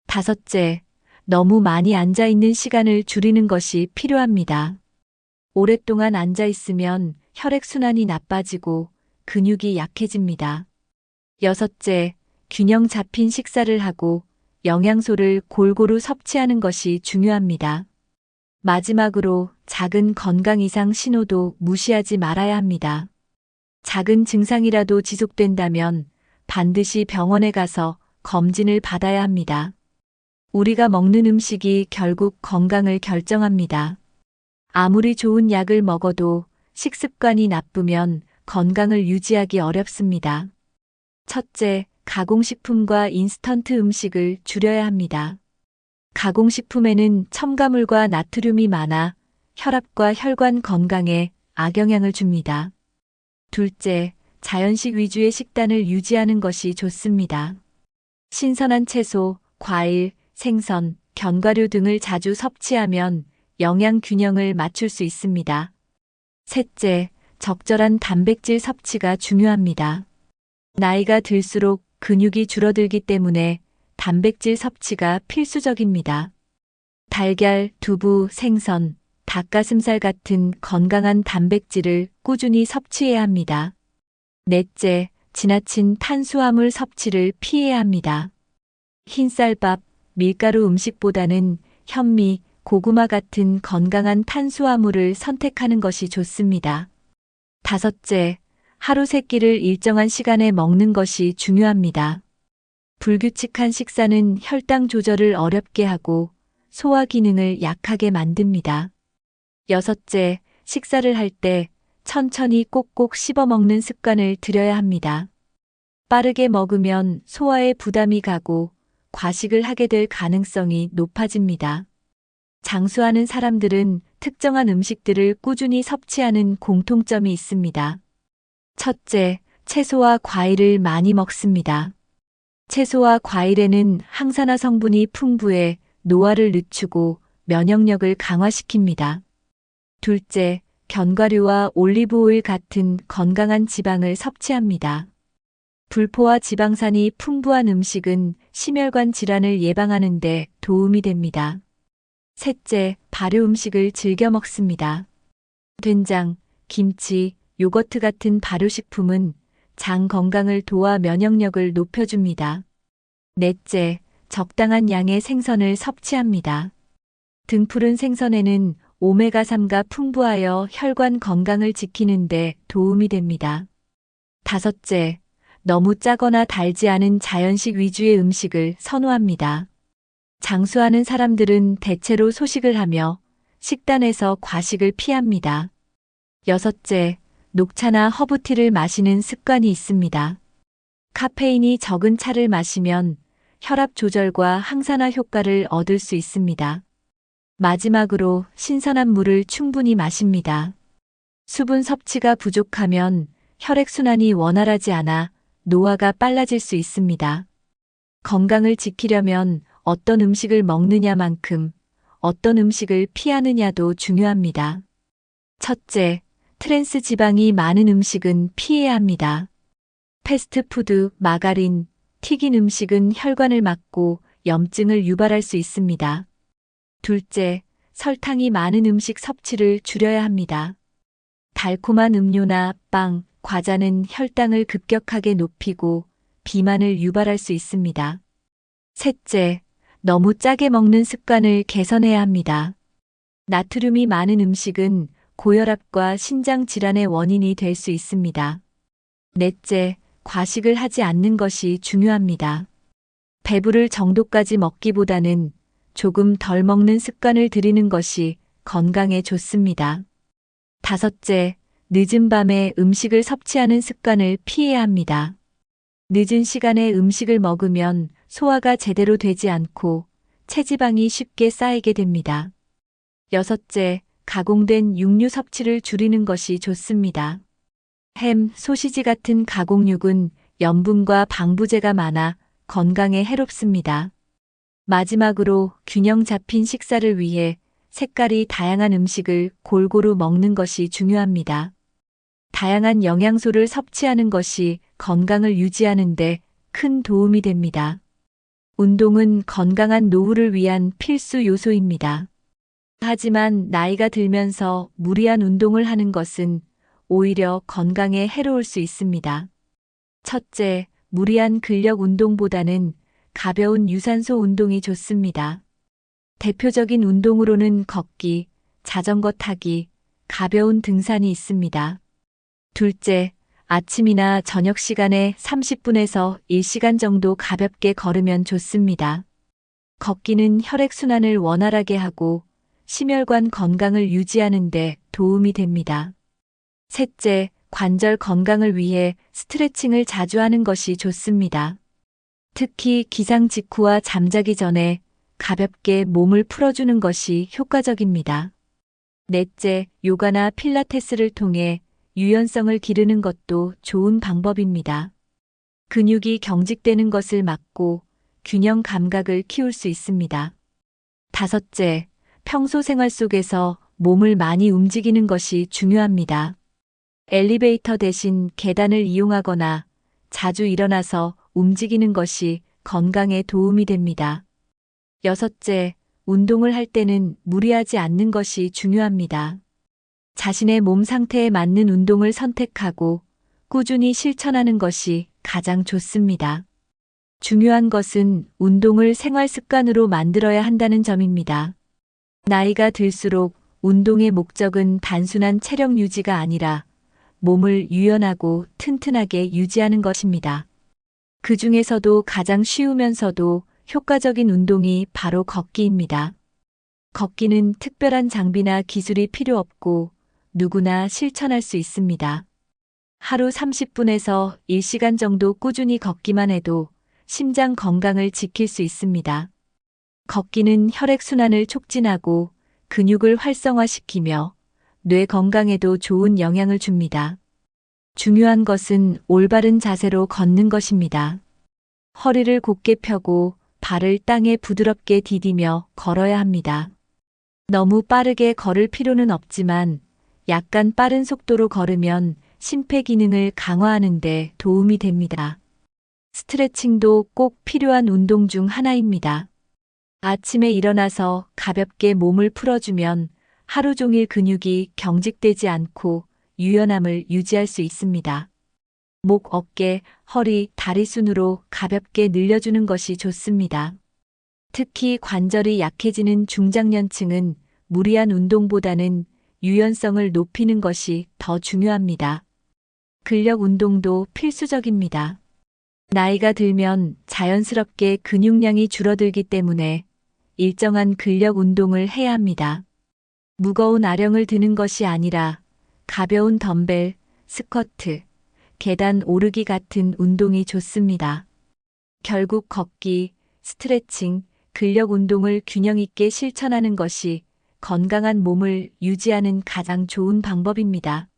다섯째, 너무 많이 앉아 있는 시간을 줄이는 것이 필요합니다. 오랫동안 앉아 있으면 혈액순환이 나빠지고 근육이 약해집니다. 여섯째, 균형 잡힌 식사를 하고 영양소를 골고루 섭취하는 것이 중요합니다. 마지막으로 작은 건강 이상 신호도 무시하지 말아야 합니다. 작은 증상이라도 지속된다면 반드시 병원에 가서 검진을 받아야 합니다. 우리가 먹는 음식이 결국 건강을 결정합니다. 아무리 좋은 약을 먹어도 식습관이 나쁘면 건강을 유지하기 어렵습니다. 첫째, 가공식품과 인스턴트 음식을 줄여야 합니다. 가공식품에는 첨가물과 나트륨이 많아 혈압과 혈관 건강에 악영향을 줍니다. 둘째, 자연식 위주의 식단을 유지하는 것이 좋습니다. 신선한 채소, 과일, 생선, 견과류 등을 자주 섭취하면 영양 균형을 맞출 수 있습니다. 셋째, 적절한 단백질 섭취가 중요합니다. 나이가 들수록 근육이 줄어들기 때문에 단백질 섭취가 필수적입니다. 달걀, 두부, 생선, 닭가슴살 같은 건강한 단백질을 꾸준히 섭취해야 합니다. 넷째, 지나친 탄수화물 섭취를 피해야 합니다. 흰쌀밥, 밀가루 음식보다는 현미, 고구마 같은 건강한 탄수화물을 선택하는 것이 좋습니다. 다섯째, 하루 세 끼를 일정한 시간에 먹는 것이 중요합니다. 불규칙한 식사는 혈당 조절을 어렵게 하고 소화 기능을 약하게 만듭니다. 여섯째, 식사를 할 때 천천히 꼭꼭 씹어 먹는 습관을 들여야 합니다. 빠르게 먹으면 소화에 부담이 가고 과식을 하게 될 가능성이 높아집니다. 장수하는 사람들은 특정한 음식들을 꾸준히 섭취하는 공통점이 있습니다. 첫째, 채소와 과일을 많이 먹습니다. 채소와 과일에는 항산화 성분이 풍부해 노화를 늦추고 면역력을 강화시킵니다. 둘째, 견과류와 올리브오일 같은 건강한 지방을 섭취합니다. 불포화 지방산이 풍부한 음식은 심혈관 질환을 예방하는 데 도움이 됩니다. 셋째, 발효 음식을 즐겨 먹습니다. 된장, 김치, 요거트 같은 발효식품은 장 건강을 도와 면역력을 높여줍니다. 넷째, 적당한 양의 생선을 섭취합니다. 등푸른 생선에는 오메가3가 풍부하여 혈관 건강을 지키는 데 도움이 됩니다. 다섯째, 너무 짜거나 달지 않은 자연식 위주의 음식을 선호합니다. 장수하는 사람들은 대체로 소식을 하며 식단에서 과식을 피합니다. 여섯째, 녹차나 허브티를 마시는 습관이 있습니다. 카페인이 적은 차를 마시면 혈압 조절과 항산화 효과를 얻을 수 있습니다. 마지막으로 신선한 물을 충분히 마십니다. 수분 섭취가 부족하면 혈액순환이 원활하지 않아 노화가 빨라질 수 있습니다. 건강을 지키려면 어떤 음식을 먹느냐만큼 어떤 음식을 피하느냐도 중요합니다. 첫째, 트랜스 지방이 많은 음식은 피해야 합니다. 패스트푸드, 마가린, 튀긴 음식은 혈관을 막고 염증을 유발할 수 있습니다. 둘째, 설탕이 많은 음식 섭취를 줄여야 합니다. 달콤한 음료나 빵, 과자는 혈당을 급격하게 높이고 비만을 유발할 수 있습니다. 셋째, 너무 짜게 먹는 습관을 개선해야 합니다. 나트륨이 많은 음식은 고혈압과 신장 질환의 원인이 될 수 있습니다. 넷째, 과식을 하지 않는 것이 중요합니다. 배부를 정도까지 먹기보다는 조금 덜 먹는 습관을 들이는 것이 건강에 좋습니다. 다섯째, 늦은 밤에 음식을 섭취하는 습관을 피해야 합니다. 늦은 시간에 음식을 먹으면 소화가 제대로 되지 않고 체지방이 쉽게 쌓이게 됩니다. 여섯째, 가공된 육류 섭취를 줄이는 것이 좋습니다. 햄, 소시지 같은 가공육은 염분과 방부제가 많아 건강에 해롭습니다. 마지막으로 균형 잡힌 식사를 위해 색깔이 다양한 음식을 골고루 먹는 것이 중요합니다. 다양한 영양소를 섭취하는 것이 건강을 유지하는 데 큰 도움이 됩니다. 운동은 건강한 노후를 위한 필수 요소입니다. 하지만 나이가 들면서 무리한 운동을 하는 것은 오히려 건강에 해로울 수 있습니다. 첫째, 무리한 근력 운동보다는 가벼운 유산소 운동이 좋습니다. 대표적인 운동으로는 걷기, 자전거 타기, 가벼운 등산이 있습니다. 둘째, 아침이나 저녁 시간에 30분에서 1시간 정도 가볍게 걸으면 좋습니다. 걷기는 혈액순환을 원활하게 하고 심혈관 건강을 유지하는 데 도움이 됩니다. 셋째, 관절 건강을 위해 스트레칭을 자주 하는 것이 좋습니다. 특히 기상 직후와 잠자기 전에 가볍게 몸을 풀어주는 것이 효과적입니다. 넷째, 요가나 필라테스를 통해 유연성을 기르는 것도 좋은 방법입니다. 근육이 경직되는 것을 막고 균형 감각을 키울 수 있습니다. 다섯째, 평소 생활 속에서 몸을 많이 움직이는 것이 중요합니다. 엘리베이터 대신 계단을 이용하거나 자주 일어나서 움직이는 것이 건강에 도움이 됩니다. 여섯째, 운동을 할 때는 무리하지 않는 것이 중요합니다. 자신의 몸 상태에 맞는 운동을 선택하고 꾸준히 실천하는 것이 가장 좋습니다. 중요한 것은 운동을 생활 습관으로 만들어야 한다는 점입니다. 나이가 들수록 운동의 목적은 단순한 체력 유지가 아니라 몸을 유연하고 튼튼하게 유지하는 것입니다. 그 중에서도 가장 쉬우면서도 효과적인 운동이 바로 걷기입니다. 걷기는 특별한 장비나 기술이 필요 없고 누구나 실천할 수 있습니다. 하루 30분에서 1시간 정도 꾸준히 걷기만 해도 심장 건강을 지킬 수 있습니다. 걷기는 혈액순환을 촉진하고 근육을 활성화시키며 뇌 건강에도 좋은 영향을 줍니다. 중요한 것은 올바른 자세로 걷는 것입니다. 허리를 곧게 펴고 발을 땅에 부드럽게 디디며 걸어야 합니다. 너무 빠르게 걸을 필요는 없지만 약간 빠른 속도로 걸으면 심폐 기능을 강화하는 데 도움이 됩니다. 스트레칭도 꼭 필요한 운동 중 하나입니다. 아침에 일어나서 가볍게 몸을 풀어주면 하루 종일 근육이 경직되지 않고 유연함을 유지할 수 있습니다. 목, 어깨, 허리, 다리 순으로 가볍게 늘려주는 것이 좋습니다. 특히 관절이 약해지는 중장년층은 무리한 운동보다는 유연성을 높이는 것이 더 중요합니다. 근력 운동도 필수적입니다. 나이가 들면 자연스럽게 근육량이 줄어들기 때문에 일정한 근력 운동을 해야 합니다. 무거운 아령을 드는 것이 아니라 가벼운 덤벨, 스쿼트, 계단 오르기 같은 운동이 좋습니다. 결국 걷기, 스트레칭, 근력 운동을 균형 있게 실천하는 것이 건강한 몸을 유지하는 가장 좋은 방법입니다.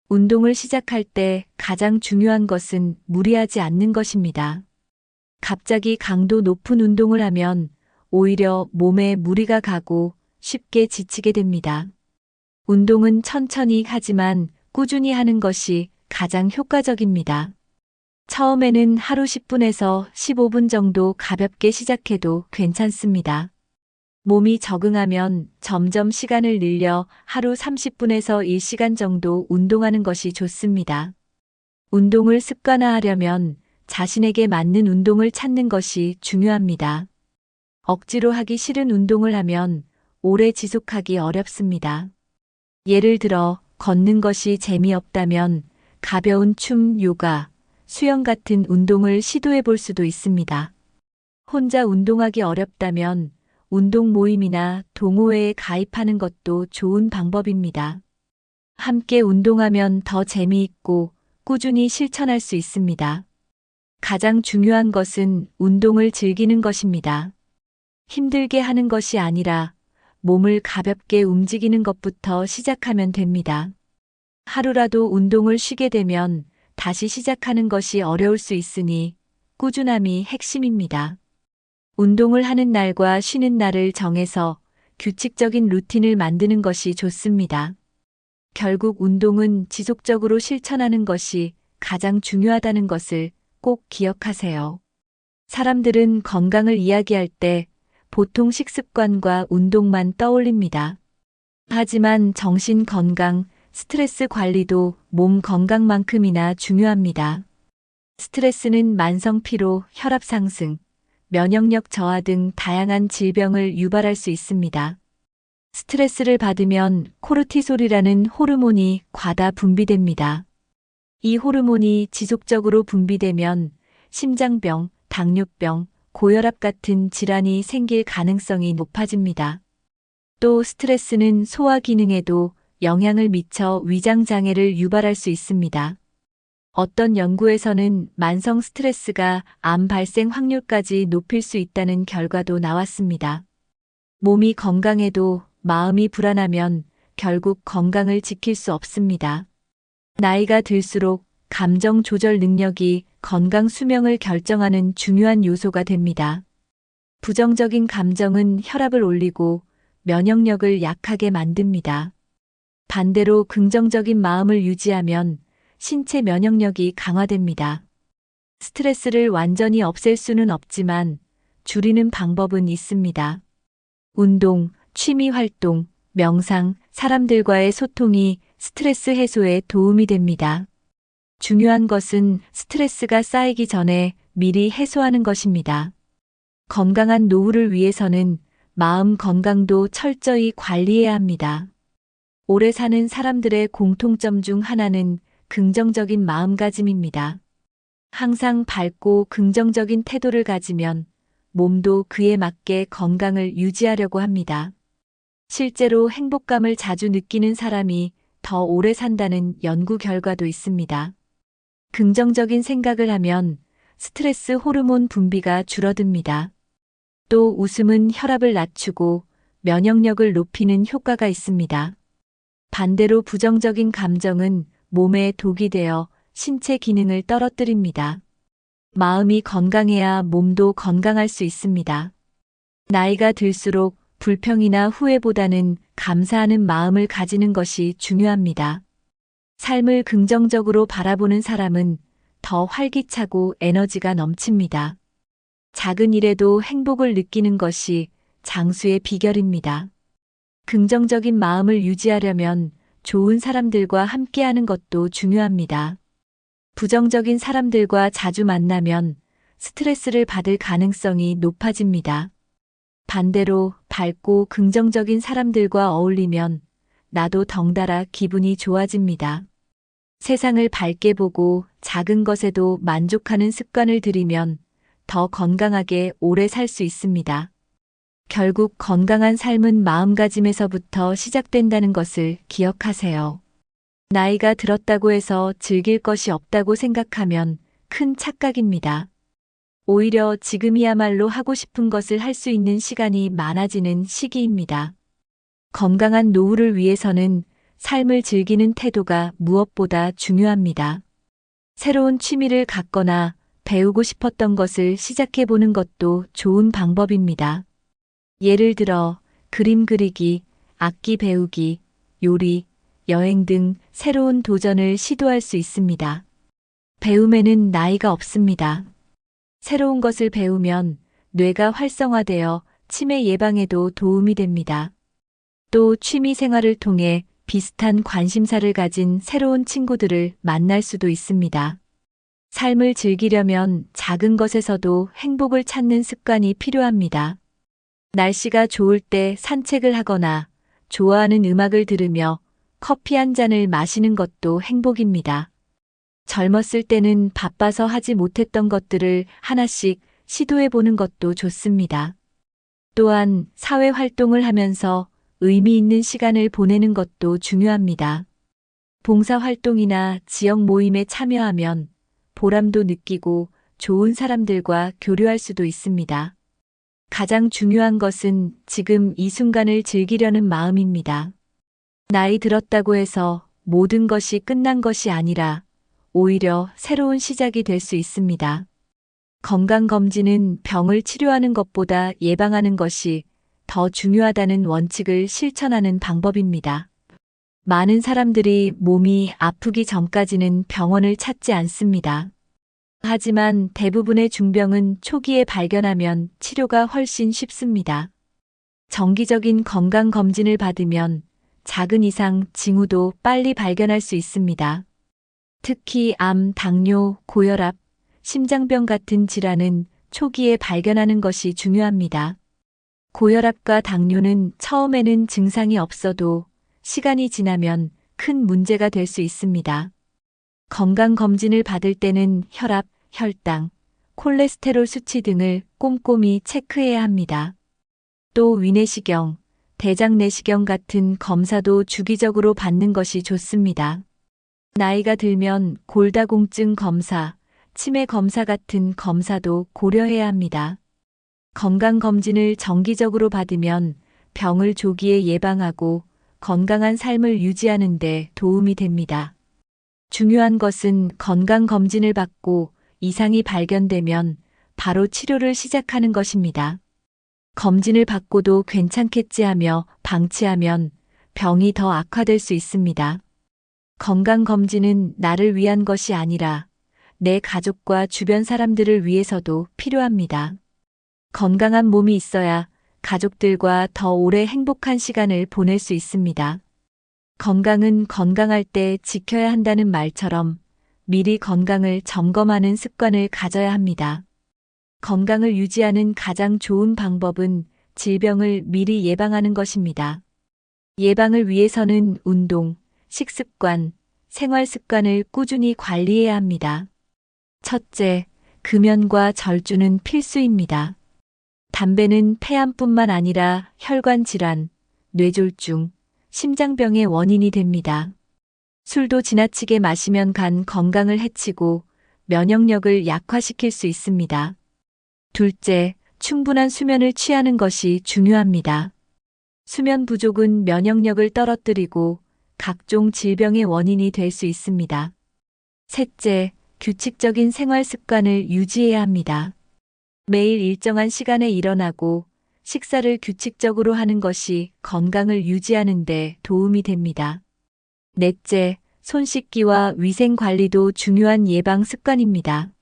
운동을 시작할 때 가장 중요한 것은 무리하지 않는 것입니다. 갑자기 강도 높은 운동을 하면 오히려 몸에 무리가 가고 쉽게 지치게 됩니다. 운동은 천천히 하지만 꾸준히 하는 것이 가장 효과적입니다. 처음에는 하루 10분에서 15분 정도 가볍게 시작해도 괜찮습니다. 몸이 적응하면 점점 시간을 늘려 하루 30분에서 1시간 정도 운동하는 것이 좋습니다. 운동을 습관화하려면 자신에게 맞는 운동을 찾는 것이 중요합니다. 억지로 하기 싫은 운동을 하면 오래 지속하기 어렵습니다. 예를 들어 걷는 것이 재미없다면 가벼운 춤, 요가, 수영 같은 운동을 시도해 볼 수도 있습니다. 혼자 운동하기 어렵다면 운동 모임이나 동호회에 가입하는 것도 좋은 방법입니다. 함께 운동하면 더 재미있고 꾸준히 실천할 수 있습니다. 가장 중요한 것은 운동을 즐기는 것입니다. 힘들게 하는 것이 아니라 몸을 가볍게 움직이는 것부터 시작하면 됩니다. 하루라도 운동을 쉬게 되면 다시 시작하는 것이 어려울 수 있으니 꾸준함이 핵심입니다. 운동을 하는 날과 쉬는 날을 정해서 규칙적인 루틴을 만드는 것이 좋습니다. 결국 운동은 지속적으로 실천하는 것이 가장 중요하다는 것을 꼭 기억하세요. 사람들은 건강을 이야기할 때 보통 식습관과 운동만 떠올립니다. 하지만 정신 건강, 스트레스 관리도 몸 건강만큼이나 중요합니다. 스트레스는 만성 피로, 혈압 상승, 면역력 저하 등 다양한 질병을 유발할 수 있습니다. 스트레스를 받으면 코르티솔이라는 호르몬이 과다 분비됩니다. 이 호르몬이 지속적으로 분비되면 심장병, 당뇨병, 고혈압 같은 질환이 생길 가능성이 높아집니다. 또 스트레스는 소화 기능에도 영향을 미쳐 위장 장애를 유발할 수 있습니다. 어떤 연구에서는 만성 스트레스가 암 발생 확률까지 높일 수 있다는 결과도 나왔습니다. 몸이 건강해도 마음이 불안하면 결국 건강을 지킬 수 없습니다. 나이가 들수록 감정 조절 능력이 건강 수명을 결정하는 중요한 요소가 됩니다. 부정적인 감정은 혈압을 올리고 면역력을 약하게 만듭니다. 반대로 긍정적인 마음을 유지하면 신체 면역력이 강화됩니다. 스트레스를 완전히 없앨 수는 없지만 줄이는 방법은 있습니다. 운동, 취미 활동, 명상, 사람들과의 소통이 스트레스 해소에 도움이 됩니다. 중요한 것은 스트레스가 쌓이기 전에 미리 해소하는 것입니다. 건강한 노후를 위해서는 마음 건강도 철저히 관리해야 합니다. 오래 사는 사람들의 공통점 중 하나는 긍정적인 마음가짐입니다. 항상 밝고 긍정적인 태도를 가지면 몸도 그에 맞게 건강을 유지하려고 합니다. 실제로 행복감을 자주 느끼는 사람이 더 오래 산다는 연구 결과도 있습니다. 긍정적인 생각을 하면 스트레스 호르몬 분비가 줄어듭니다. 또 웃음은 혈압을 낮추고 면역력을 높이는 효과가 있습니다. 반대로 부정적인 감정은 몸에 독이 되어 신체 기능을 떨어뜨립니다. 마음이 건강해야 몸도 건강할 수 있습니다. 나이가 들수록 불평이나 후회보다는 감사하는 마음을 가지는 것이 중요합니다. 삶을 긍정적으로 바라보는 사람은 더 활기차고 에너지가 넘칩니다. 작은 일에도 행복을 느끼는 것이 장수의 비결입니다. 긍정적인 마음을 유지하려면 좋은 사람들과 함께하는 것도 중요합니다. 부정적인 사람들과 자주 만나면 스트레스를 받을 가능성이 높아집니다. 반대로 밝고 긍정적인 사람들과 어울리면 나도 덩달아 기분이 좋아집니다. 세상을 밝게 보고 작은 것에도 만족하는 습관을 들이면 더 건강하게 오래 살 수 있습니다. 결국 건강한 삶은 마음가짐에서부터 시작된다는 것을 기억하세요. 나이가 들었다고 해서 즐길 것이 없다고 생각하면 큰 착각입니다. 오히려 지금이야말로 하고 싶은 것을 할 수 있는 시간이 많아지는 시기입니다. 건강한 노후를 위해서는 삶을 즐기는 태도가 무엇보다 중요합니다. 새로운 취미를 갖거나 배우고 싶었던 것을 시작해보는 것도 좋은 방법입니다. 예를 들어 그림 그리기, 악기 배우기, 요리, 여행 등 새로운 도전을 시도할 수 있습니다. 배움에는 나이가 없습니다. 새로운 것을 배우면 뇌가 활성화되어 치매 예방에도 도움이 됩니다. 또 취미 생활을 통해 비슷한 관심사를 가진 새로운 친구들을 만날 수도 있습니다. 삶을 즐기려면 작은 것에서도 행복을 찾는 습관이 필요합니다. 날씨가 좋을 때 산책을 하거나 좋아하는 음악을 들으며 커피 한 잔을 마시는 것도 행복입니다. 젊었을 때는 바빠서 하지 못했던 것들을 하나씩 시도해보는 것도 좋습니다. 또한 사회 활동을 하면서 의미 있는 시간을 보내는 것도 중요합니다. 봉사활동이나 지역 모임에 참여하면 보람도 느끼고 좋은 사람들과 교류할 수도 있습니다. 가장 중요한 것은 지금 이 순간을 즐기려는 마음입니다. 나이 들었다고 해서 모든 것이 끝난 것이 아니라 오히려 새로운 시작이 될 수 있습니다. 건강검진은 병을 치료하는 것보다 예방하는 것이 더 중요하다는 원칙을 실천하는 방법입니다. 많은 사람들이 몸이 아프기 전까지는 병원을 찾지 않습니다. 하지만 대부분의 중병은 초기에 발견하면 치료가 훨씬 쉽습니다. 정기적인 건강검진을 받으면 작은 이상 징후도 빨리 발견할 수 있습니다. 특히 암, 당뇨, 고혈압, 심장병 같은 질환은 초기에 발견하는 것이 중요합니다. 고혈압과 당뇨는 처음에는 증상이 없어도 시간이 지나면 큰 문제가 될 수 있습니다. 건강검진을 받을 때는 혈압, 혈당, 콜레스테롤 수치 등을 꼼꼼히 체크해야 합니다. 또 위내시경, 대장내시경 같은 검사도 주기적으로 받는 것이 좋습니다. 나이가 들면 골다공증 검사, 치매 검사 같은 검사도 고려해야 합니다. 건강검진을 정기적으로 받으면 병을 조기에 예방하고 건강한 삶을 유지하는 데 도움이 됩니다. 중요한 것은 건강검진을 받고 이상이 발견되면 바로 치료를 시작하는 것입니다. 검진을 받고도 괜찮겠지 하며 방치하면 병이 더 악화될 수 있습니다. 건강검진은 나를 위한 것이 아니라 내 가족과 주변 사람들을 위해서도 필요합니다. 건강한 몸이 있어야 가족들과 더 오래 행복한 시간을 보낼 수 있습니다. 건강은 건강할 때 지켜야 한다는 말처럼 미리 건강을 점검하는 습관을 가져야 합니다. 건강을 유지하는 가장 좋은 방법은 질병을 미리 예방하는 것입니다. 예방을 위해서는 운동, 식습관, 생활 습관을 꾸준히 관리해야 합니다. 첫째, 금연과 절주는 필수입니다. 담배는 폐암뿐만 아니라 혈관 질환, 뇌졸중, 심장병의 원인이 됩니다. 술도 지나치게 마시면 간 건강을 해치고 면역력을 약화시킬 수 있습니다. 둘째, 충분한 수면을 취하는 것이 중요합니다. 수면 부족은 면역력을 떨어뜨리고 각종 질병의 원인이 될 수 있습니다. 셋째, 규칙적인 생활 습관을 유지해야 합니다. 매일 일정한 시간에 일어나고 식사를 규칙적으로 하는 것이 건강을 유지하는 데 도움이 됩니다. 넷째, 손 씻기와 위생 관리도 중요한 예방 습관입니다.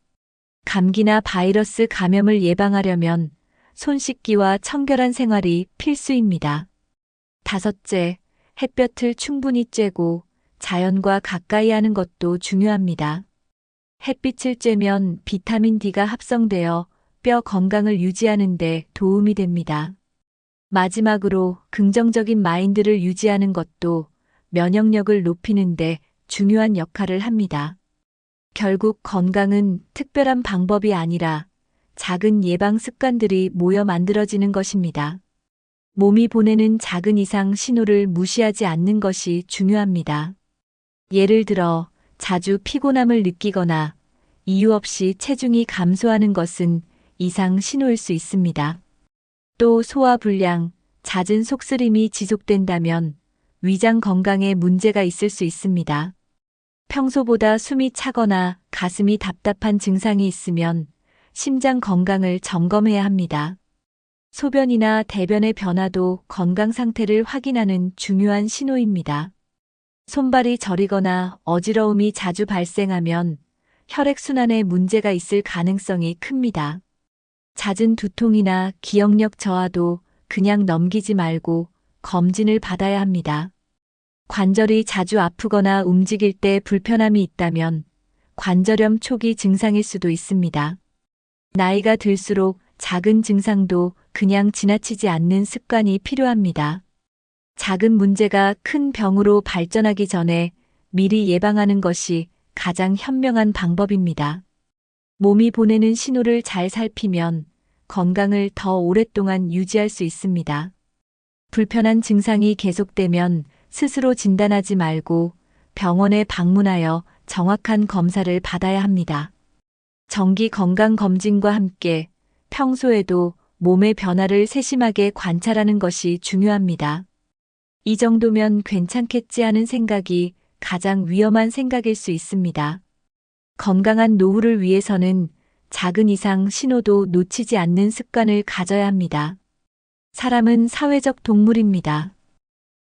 감기나 바이러스 감염을 예방하려면 손 씻기와 청결한 생활이 필수입니다. 다섯째, 햇볕을 충분히 쬐고 자연과 가까이 하는 것도 중요합니다. 햇빛을 쬐면 비타민 D가 합성되어 뼈 건강을 유지하는 데 도움이 됩니다. 마지막으로 긍정적인 마인드를 유지하는 것도 면역력을 높이는 데 중요한 역할을 합니다. 결국 건강은 특별한 방법이 아니라 작은 예방 습관들이 모여 만들어지는 것입니다. 몸이 보내는 작은 이상 신호를 무시하지 않는 것이 중요합니다. 예를 들어 자주 피곤함을 느끼거나 이유 없이 체중이 감소하는 것은 이상 신호일 수 있습니다. 또 소화불량, 잦은 속쓰림이 지속된다면 위장 건강에 문제가 있을 수 있습니다. 평소보다 숨이 차거나 가슴이 답답한 증상이 있으면 심장 건강을 점검해야 합니다. 소변이나 대변의 변화도 건강 상태를 확인하는 중요한 신호입니다. 손발이 저리거나 어지러움이 자주 발생하면 혈액순환에 문제가 있을 가능성이 큽니다. 잦은 두통이나 기억력 저하도 그냥 넘기지 말고 검진을 받아야 합니다. 관절이 자주 아프거나 움직일 때 불편함이 있다면 관절염 초기 증상일 수도 있습니다. 나이가 들수록 작은 증상도 그냥 지나치지 않는 습관이 필요합니다. 작은 문제가 큰 병으로 발전하기 전에 미리 예방하는 것이 가장 현명한 방법입니다. 몸이 보내는 신호를 잘 살피면 건강을 더 오랫동안 유지할 수 있습니다. 불편한 증상이 계속되면 스스로 진단하지 말고 병원에 방문하여 정확한 검사를 받아야 합니다. 정기 건강검진과 함께 평소에도 몸의 변화를 세심하게 관찰하는 것이 중요합니다. 이 정도면 괜찮겠지 하는 생각이 가장 위험한 생각일 수 있습니다. 건강한 노후를 위해서는 작은 이상 신호도 놓치지 않는 습관을 가져야 합니다. 사람은 사회적 동물입니다.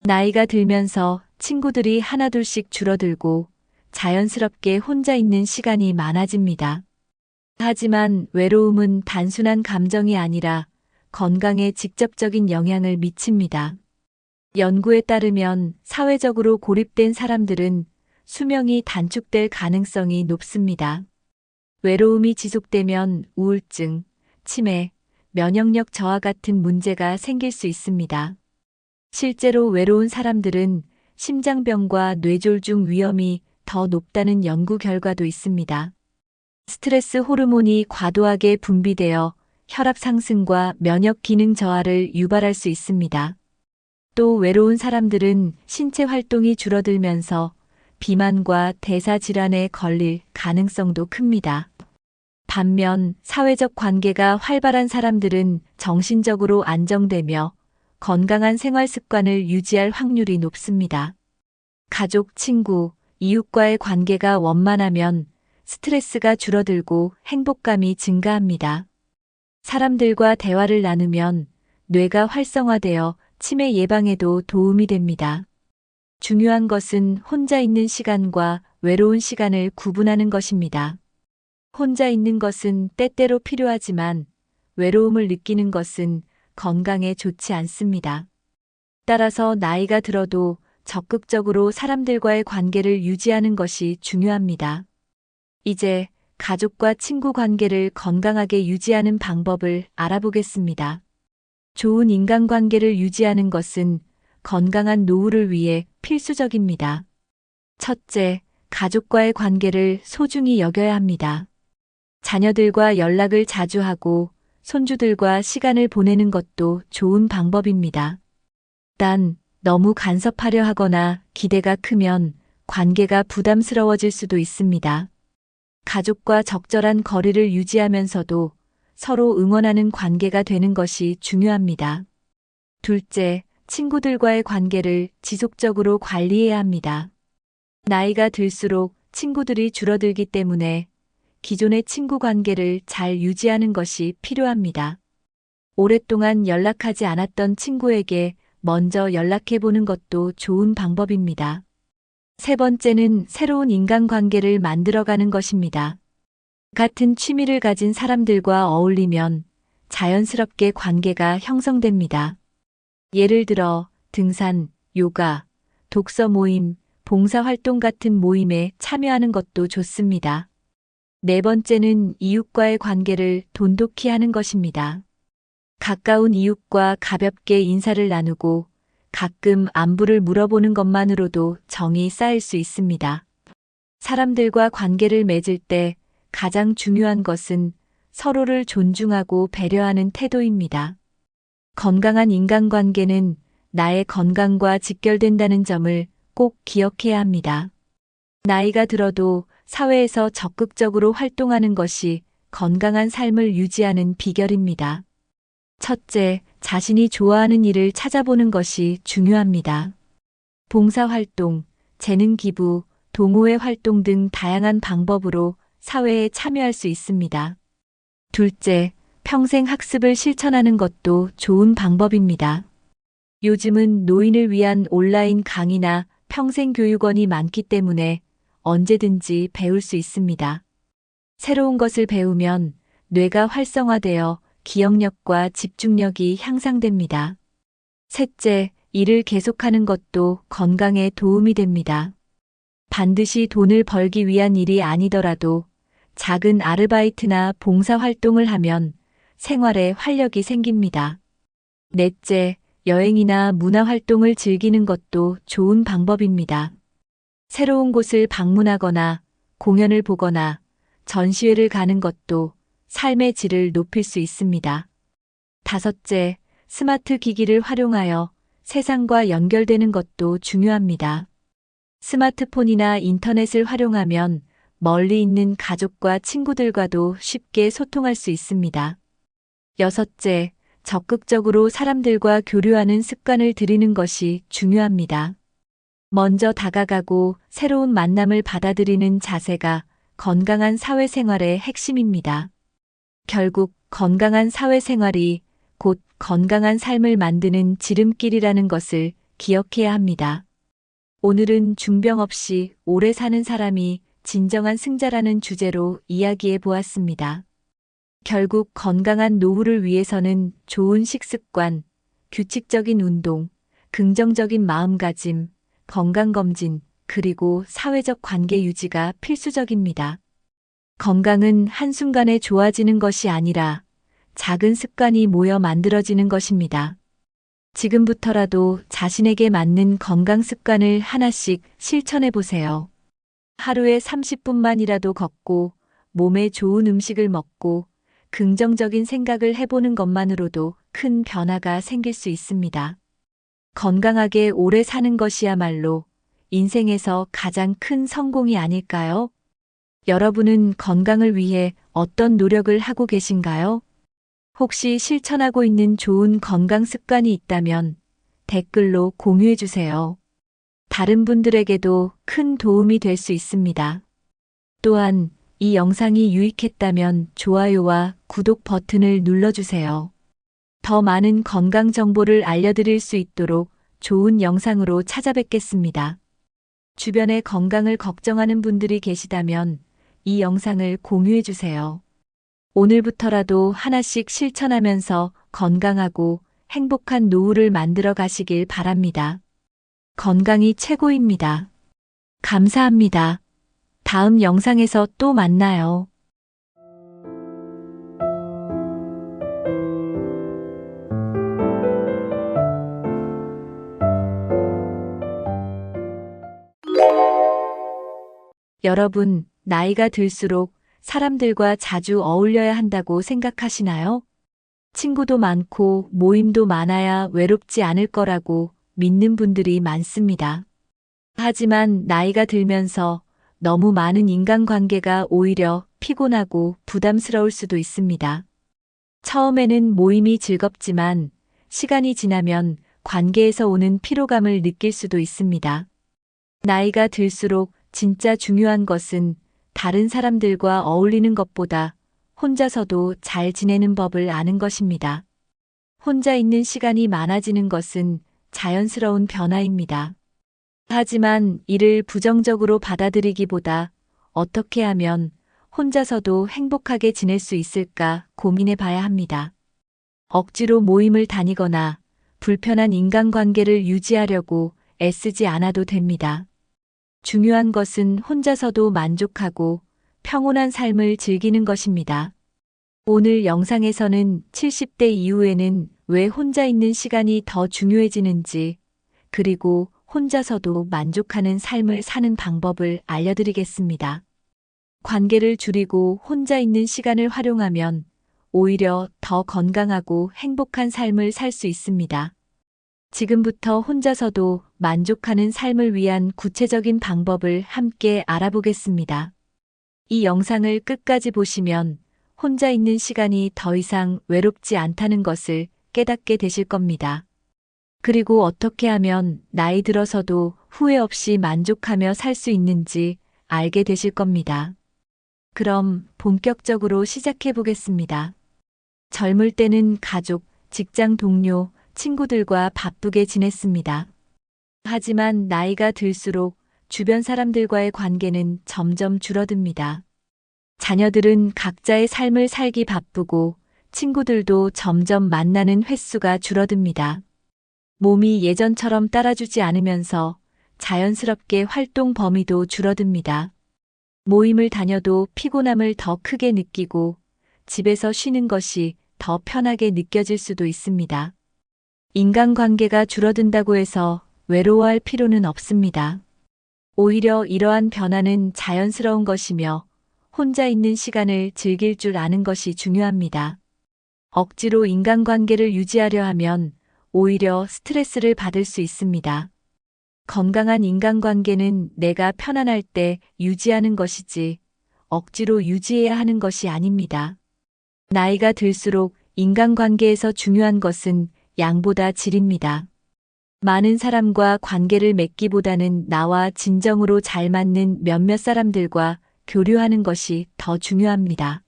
나이가 들면서 친구들이 하나둘씩 줄어들고 자연스럽게 혼자 있는 시간이 많아집니다. 하지만 외로움은 단순한 감정이 아니라 건강에 직접적인 영향을 미칩니다. 연구에 따르면 사회적으로 고립된 사람들은 수명이 단축될 가능성이 높습니다. 외로움이 지속되면 우울증, 치매, 면역력 저하 같은 문제가 생길 수 있습니다. 실제로 외로운 사람들은 심장병과 뇌졸중 위험이 더 높다는 연구 결과도 있습니다. 스트레스 호르몬이 과도하게 분비되어 혈압 상승과 면역 기능 저하를 유발할 수 있습니다. 또 외로운 사람들은 신체 활동이 줄어들면서 비만과 대사 질환에 걸릴 가능성도 큽니다. 반면 사회적 관계가 활발한 사람들은 정신적으로 안정되며 건강한 생활 습관을 유지할 확률이 높습니다. 가족, 친구, 이웃과의 관계가 원만하면 스트레스가 줄어들고 행복감이 증가합니다. 사람들과 대화를 나누면 뇌가 활성화되어 치매 예방에도 도움이 됩니다. 중요한 것은 혼자 있는 시간과 외로운 시간을 구분하는 것입니다. 혼자 있는 것은 때때로 필요하지만 외로움을 느끼는 것은 건강에 좋지 않습니다. 따라서 나이가 들어도 적극적으로 사람들과의 관계를 유지하는 것이 중요합니다. 이제 가족과 친구 관계를 건강하게 유지하는 방법을 알아보겠습니다. 좋은 인간관계를 유지하는 것은 건강한 노후를 위해 필수적입니다. 첫째, 가족과의 관계를 소중히 여겨야 합니다. 자녀들과 연락을 자주 하고 손주들과 시간을 보내는 것도 좋은 방법입니다. 단, 너무 간섭하려 하거나 기대가 크면 관계가 부담스러워질 수도 있습니다. 가족과 적절한 거리를 유지하면서도 서로 응원하는 관계가 되는 것이 중요합니다. 둘째, 친구들과의 관계를 지속적으로 관리해야 합니다. 나이가 들수록 친구들이 줄어들기 때문에 기존의 친구 관계를 잘 유지하는 것이 필요합니다. 오랫동안 연락하지 않았던 친구에게 먼저 연락해 보는 것도 좋은 방법입니다. 세 번째는 새로운 인간관계를 만들어가는 것입니다. 같은 취미를 가진 사람들과 어울리면 자연스럽게 관계가 형성됩니다. 예를 들어 등산, 요가, 독서 모임, 봉사활동 같은 모임에 참여하는 것도 좋습니다. 네 번째는 이웃과의 관계를 돈독히 하는 것입니다. 가까운 이웃과 가볍게 인사를 나누고 가끔 안부를 물어보는 것만으로도 정이 쌓일 수 있습니다. 사람들과 관계를 맺을 때 가장 중요한 것은 서로를 존중하고 배려하는 태도입니다. 건강한 인간관계는 나의 건강과 직결된다는 점을 꼭 기억해야 합니다. 나이가 들어도 사회에서 적극적으로 활동하는 것이 건강한 삶을 유지하는 비결입니다. 첫째, 자신이 좋아하는 일을 찾아보는 것이 중요합니다. 봉사활동, 재능 기부, 동호회 활동 등 다양한 방법으로 사회에 참여할 수 있습니다. 둘째, 평생 학습을 실천하는 것도 좋은 방법입니다. 요즘은 노인을 위한 온라인 강의나 평생교육원이 많기 때문에 언제든지 배울 수 있습니다. 새로운 것을 배우면 뇌가 활성화되어 기억력과 집중력이 향상됩니다. 셋째, 일을 계속하는 것도 건강에 도움이 됩니다. 반드시 돈을 벌기 위한 일이 아니더라도 작은 아르바이트나 봉사활동을 하면 생활에 활력이 생깁니다. 넷째, 여행이나 문화활동을 즐기는 것도 좋은 방법입니다. 새로운 곳을 방문하거나 공연을 보거나 전시회를 가는 것도 삶의 질을 높일 수 있습니다. 다섯째, 스마트 기기를 활용하여 세상과 연결되는 것도 중요합니다. 스마트폰이나 인터넷을 활용하면 멀리 있는 가족과 친구들과도 쉽게 소통할 수 있습니다. 여섯째, 적극적으로 사람들과 교류하는 습관을 들이는 것이 중요합니다. 먼저 다가가고 새로운 만남을 받아들이는 자세가 건강한 사회생활의 핵심입니다. 결국 건강한 사회생활이 곧 건강한 삶을 만드는 지름길이라는 것을 기억해야 합니다. 오늘은 중병 없이 오래 사는 사람이 진정한 승자라는 주제로 이야기해 보았습니다. 결국 건강한 노후를 위해서는 좋은 식습관, 규칙적인 운동, 긍정적인 마음가짐, 건강검진, 그리고 사회적 관계 유지가 필수적입니다. 건강은 한순간에 좋아지는 것이 아니라 작은 습관이 모여 만들어지는 것입니다. 지금부터라도 자신에게 맞는 건강 습관을 하나씩 실천해 보세요. 하루에 30분만이라도 걷고 몸에 좋은 음식을 먹고 긍정적인 생각을 해보는 것만으로도 큰 변화가 생길 수 있습니다. 건강하게 오래 사는 것이야말로 인생에서 가장 큰 성공이 아닐까요? 여러분은 건강을 위해 어떤 노력을 하고 계신가요? 혹시 실천하고 있는 좋은 건강 습관이 있다면 댓글로 공유해 주세요. 다른 분들에게도 큰 도움이 될 수 있습니다. 또한 이 영상이 유익했다면 좋아요와 구독 버튼을 눌러주세요. 더 많은 건강 정보를 알려드릴 수 있도록 좋은 영상으로 찾아뵙겠습니다. 주변에 건강을 걱정하는 분들이 계시다면 이 영상을 공유해 주세요. 오늘부터라도 하나씩 실천하면서 건강하고 행복한 노후를 만들어 가시길 바랍니다. 건강이 최고입니다. 감사합니다. 다음 영상에서 또 만나요. 여러분, 나이가 들수록 사람들과 자주 어울려야 한다고 생각하시나요? 친구도 많고 모임도 많아야 외롭지 않을 거라고 믿는 분들이 많습니다. 하지만 나이가 들면서 너무 많은 인간관계가 오히려 피곤하고 부담스러울 수도 있습니다. 처음에는 모임이 즐겁지만 시간이 지나면 관계에서 오는 피로감을 느낄 수도 있습니다. 나이가 들수록 진짜 중요한 것은 다른 사람들과 어울리는 것보다 혼자서도 잘 지내는 법을 아는 것입니다. 혼자 있는 시간이 많아지는 것은 자연스러운 변화입니다. 하지만 이를 부정적으로 받아들이기보다 어떻게 하면 혼자서도 행복하게 지낼 수 있을까 고민해 봐야 합니다. 억지로 모임을 다니거나 불편한 인간관계를 유지하려고 애쓰지 않아도 됩니다. 중요한 것은 혼자서도 만족하고 평온한 삶을 즐기는 것입니다. 오늘 영상에서는 70대 이후에는 왜 혼자 있는 시간이 더 중요해지는지, 그리고 혼자서도 만족하는 삶을 사는 방법을 알려드리겠습니다. 관계를 줄이고 혼자 있는 시간을 활용하면 오히려 더 건강하고 행복한 삶을 살 수 있습니다. 지금부터 혼자서도 만족하는 삶을 위한 구체적인 방법을 함께 알아보겠습니다. 이 영상을 끝까지 보시면 혼자 있는 시간이 더 이상 외롭지 않다는 것을 깨닫게 되실 겁니다. 그리고 어떻게 하면 나이 들어서도 후회 없이 만족하며 살 수 있는지 알게 되실 겁니다. 그럼 본격적으로 시작해 보겠습니다. 젊을 때는 가족, 직장 동료, 친구들과 바쁘게 지냈습니다. 하지만 나이가 들수록 주변 사람들과의 관계는 점점 줄어듭니다. 자녀들은 각자의 삶을 살기 바쁘고 친구들도 점점 만나는 횟수가 줄어듭니다. 몸이 예전처럼 따라주지 않으면서 자연스럽게 활동 범위도 줄어듭니다. 모임을 다녀도 피곤함을 더 크게 느끼고 집에서 쉬는 것이 더 편하게 느껴질 수도 있습니다. 인간관계가 줄어든다고 해서 외로워할 필요는 없습니다. 오히려 이러한 변화는 자연스러운 것이며 혼자 있는 시간을 즐길 줄 아는 것이 중요합니다. 억지로 인간관계를 유지하려 하면 오히려 스트레스를 받을 수 있습니다. 건강한 인간관계는 내가 편안할 때 유지하는 것이지 억지로 유지해야 하는 것이 아닙니다. 나이가 들수록 인간관계에서 중요한 것은 양보다 질입니다. 많은 사람과 관계를 맺기보다는 나와 진정으로 잘 맞는 몇몇 사람들과 교류하는 것이 더 중요합니다.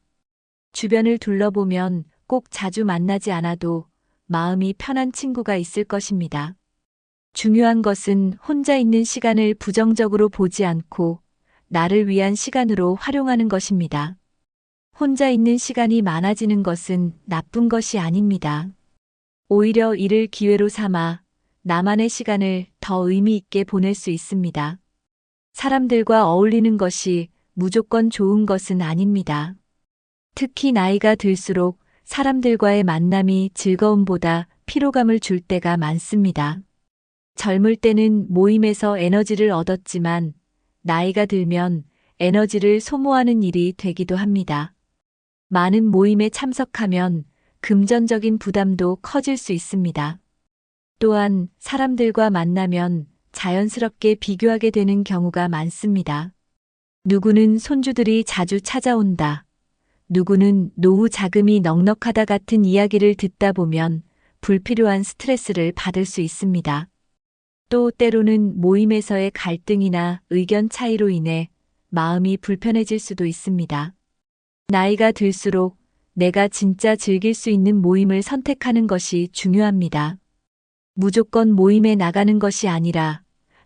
주변을 둘러보면 꼭 자주 만나지 않아도 마음이 편한 친구가 있을 것입니다. 중요한 것은 혼자 있는 시간을 부정적으로 보지 않고 나를 위한 시간으로 활용하는 것입니다. 혼자 있는 시간이 많아지는 것은 나쁜 것이 아닙니다. 오히려 이를 기회로 삼아 나만의 시간을 더 의미 있게 보낼 수 있습니다. 사람들과 어울리는 것이 무조건 좋은 것은 아닙니다. 특히 나이가 들수록 사람들과의 만남이 즐거움보다 피로감을 줄 때가 많습니다. 젊을 때는 모임에서 에너지를 얻었지만 나이가 들면 에너지를 소모하는 일이 되기도 합니다. 많은 모임에 참석하면 금전적인 부담도 커질 수 있습니다. 또한 사람들과 만나면 자연스럽게 비교하게 되는 경우가 많습니다. 누구는 손주들이 자주 찾아온다. 누구는 노후 자금이 넉넉하다 같은 이야기를 듣다 보면 불필요한 스트레스를 받을 수 있습니다. 또 때로는 모임에서의 갈등이나 의견 차이로 인해 마음이 불편해질 수도 있습니다. 나이가 들수록 내가 진짜 즐길 수 있는 모임을 선택하는 것이 중요합니다. 무조건 모임에 나가는 것이 아니라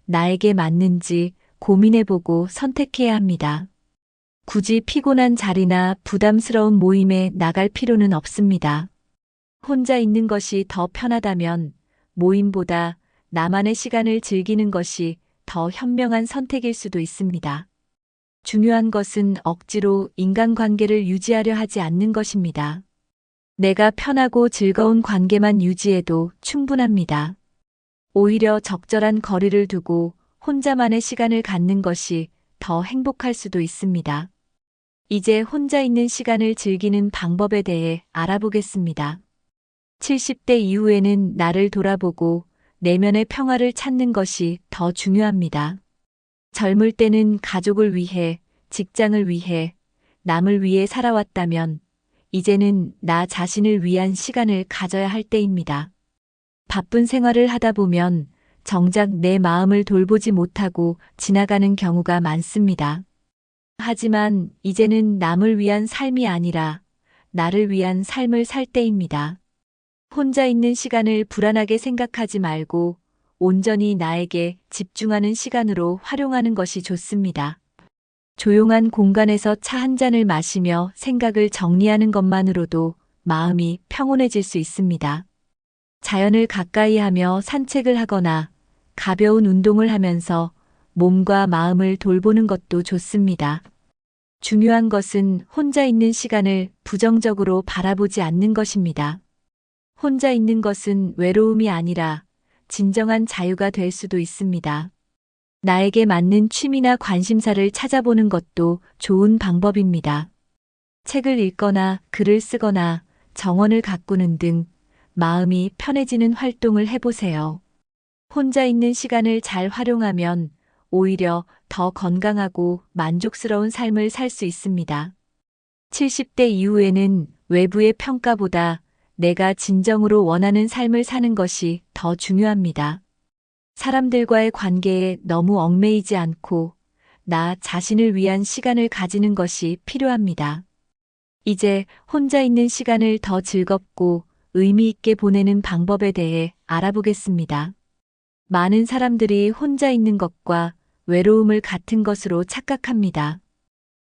나에게 맞는지 고민해보고 선택해야 합니다. 굳이 피곤한 자리나 부담스러운 모임에 나갈 필요는 없습니다. 혼자 있는 것이 더 편하다면 모임보다 나만의 시간을 즐기는 것이 더 현명한 선택일 수도 있습니다. 중요한 것은 억지로 인간관계를 유지하려 하지 않는 것입니다. 내가 편하고 즐거운 관계만 유지해도 충분합니다. 오히려 적절한 거리를 두고 혼자만의 시간을 갖는 것이 더 행복할 수도 있습니다. 이제 혼자 있는 시간을 즐기는 방법에 대해 알아보겠습니다. 70대 이후에는 나를 돌아보고 내면의 평화를 찾는 것이 더 중요합니다. 젊을 때는 가족을 위해, 직장을 위해, 남을 위해 살아왔다면 이제는 나 자신을 위한 시간을 가져야 할 때입니다. 바쁜 생활을 하다 보면 정작 내 마음을 돌보지 못하고 지나가는 경우가 많습니다. 하지만 이제는 남을 위한 삶이 아니라 나를 위한 삶을 살 때입니다. 혼자 있는 시간을 불안하게 생각하지 말고 온전히 나에게 집중하는 시간으로 활용하는 것이 좋습니다. 조용한 공간에서 차 한 잔을 마시며 생각을 정리하는 것만으로도 마음이 평온해질 수 있습니다. 자연을 가까이 하며 산책을 하거나 가벼운 운동을 하면서 몸과 마음을 돌보는 것도 좋습니다. 중요한 것은 혼자 있는 시간을 부정적으로 바라보지 않는 것입니다. 혼자 있는 것은 외로움이 아니라 진정한 자유가 될 수도 있습니다. 나에게 맞는 취미나 관심사를 찾아보는 것도 좋은 방법입니다. 책을 읽거나 글을 쓰거나 정원을 가꾸는 등 마음이 편해지는 활동을 해보세요. 혼자 있는 시간을 잘 활용하면 오히려 더 건강하고 만족스러운 삶을 살 수 있습니다. 70대 이후에는 외부의 평가보다 내가 진정으로 원하는 삶을 사는 것이 더 중요합니다. 사람들과의 관계에 너무 얽매이지 않고 나 자신을 위한 시간을 가지는 것이 필요합니다. 이제 혼자 있는 시간을 더 즐겁고 의미 있게 보내는 방법에 대해 알아보겠습니다. 많은 사람들이 혼자 있는 것과 외로움을 같은 것으로 착각합니다.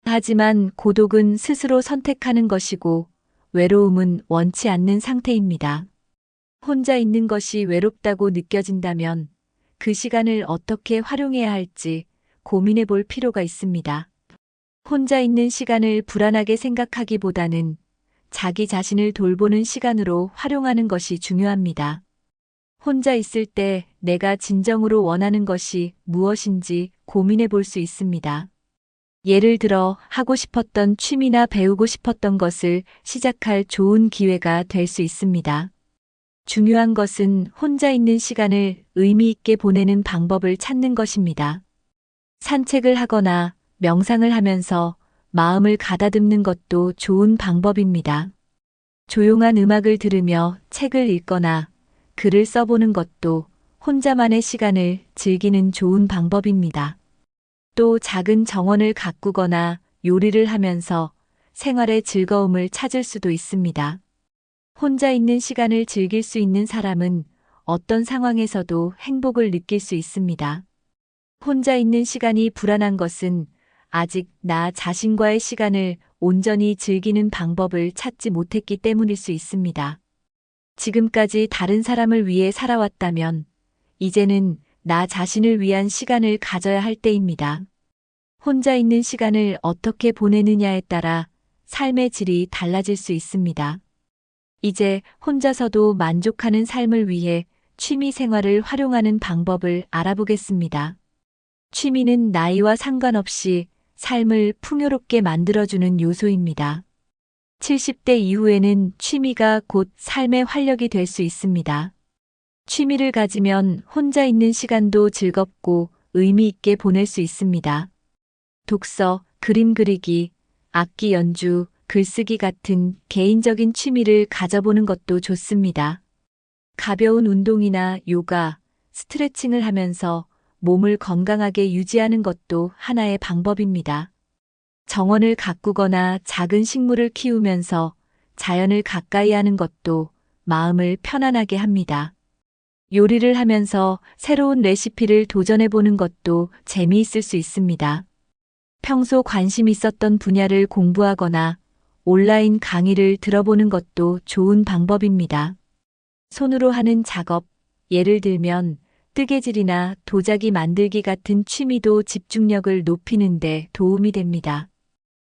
하지만 고독은 스스로 선택하는 것이고 외로움은 원치 않는 상태입니다. 혼자 있는 것이 외롭다고 느껴진다면 그 시간을 어떻게 활용해야 할지 고민해 볼 필요가 있습니다. 혼자 있는 시간을 불안하게 생각하기보다는 자기 자신을 돌보는 시간으로 활용하는 것이 중요합니다. 혼자 있을 때 내가 진정으로 원하는 것이 무엇인지 고민해 볼 수 있습니다. 예를 들어 하고 싶었던 취미나 배우고 싶었던 것을 시작할 좋은 기회가 될 수 있습니다. 중요한 것은 혼자 있는 시간을 의미 있게 보내는 방법을 찾는 것입니다. 산책을 하거나 명상을 하면서 마음을 가다듬는 것도 좋은 방법입니다. 조용한 음악을 들으며 책을 읽거나 글을 써보는 것도 혼자만의 시간을 즐기는 좋은 방법입니다. 또 작은 정원을 가꾸거나 요리를 하면서 생활의 즐거움을 찾을 수도 있습니다. 혼자 있는 시간을 즐길 수 있는 사람은 어떤 상황에서도 행복을 느낄 수 있습니다. 혼자 있는 시간이 불안한 것은 아직 나 자신과의 시간을 온전히 즐기는 방법을 찾지 못했기 때문일 수 있습니다. 지금까지 다른 사람을 위해 살아왔다면 이제는 나 자신을 위한 시간을 가져야 할 때입니다. 혼자 있는 시간을 어떻게 보내느냐에 따라 삶의 질이 달라질 수 있습니다. 이제 혼자서도 만족하는 삶을 위해 취미 생활을 활용하는 방법을 알아보겠습니다. 취미는 나이와 상관없이 삶을 풍요롭게 만들어주는 요소입니다. 70대 이후에는 취미가 곧 삶의 활력이 될 수 있습니다. 취미를 가지면 혼자 있는 시간도 즐겁고 의미 있게 보낼 수 있습니다. 독서, 그림 그리기, 악기 연주, 글쓰기 같은 개인적인 취미를 가져보는 것도 좋습니다. 가벼운 운동이나 요가, 스트레칭을 하면서 몸을 건강하게 유지하는 것도 하나의 방법입니다. 정원을 가꾸거나 작은 식물을 키우면서 자연을 가까이 하는 것도 마음을 편안하게 합니다. 요리를 하면서 새로운 레시피를 도전해보는 것도 재미있을 수 있습니다. 평소 관심 있었던 분야를 공부하거나 온라인 강의를 들어보는 것도 좋은 방법입니다. 손으로 하는 작업, 예를 들면 뜨개질이나 도자기 만들기 같은 취미도 집중력을 높이는 데 도움이 됩니다.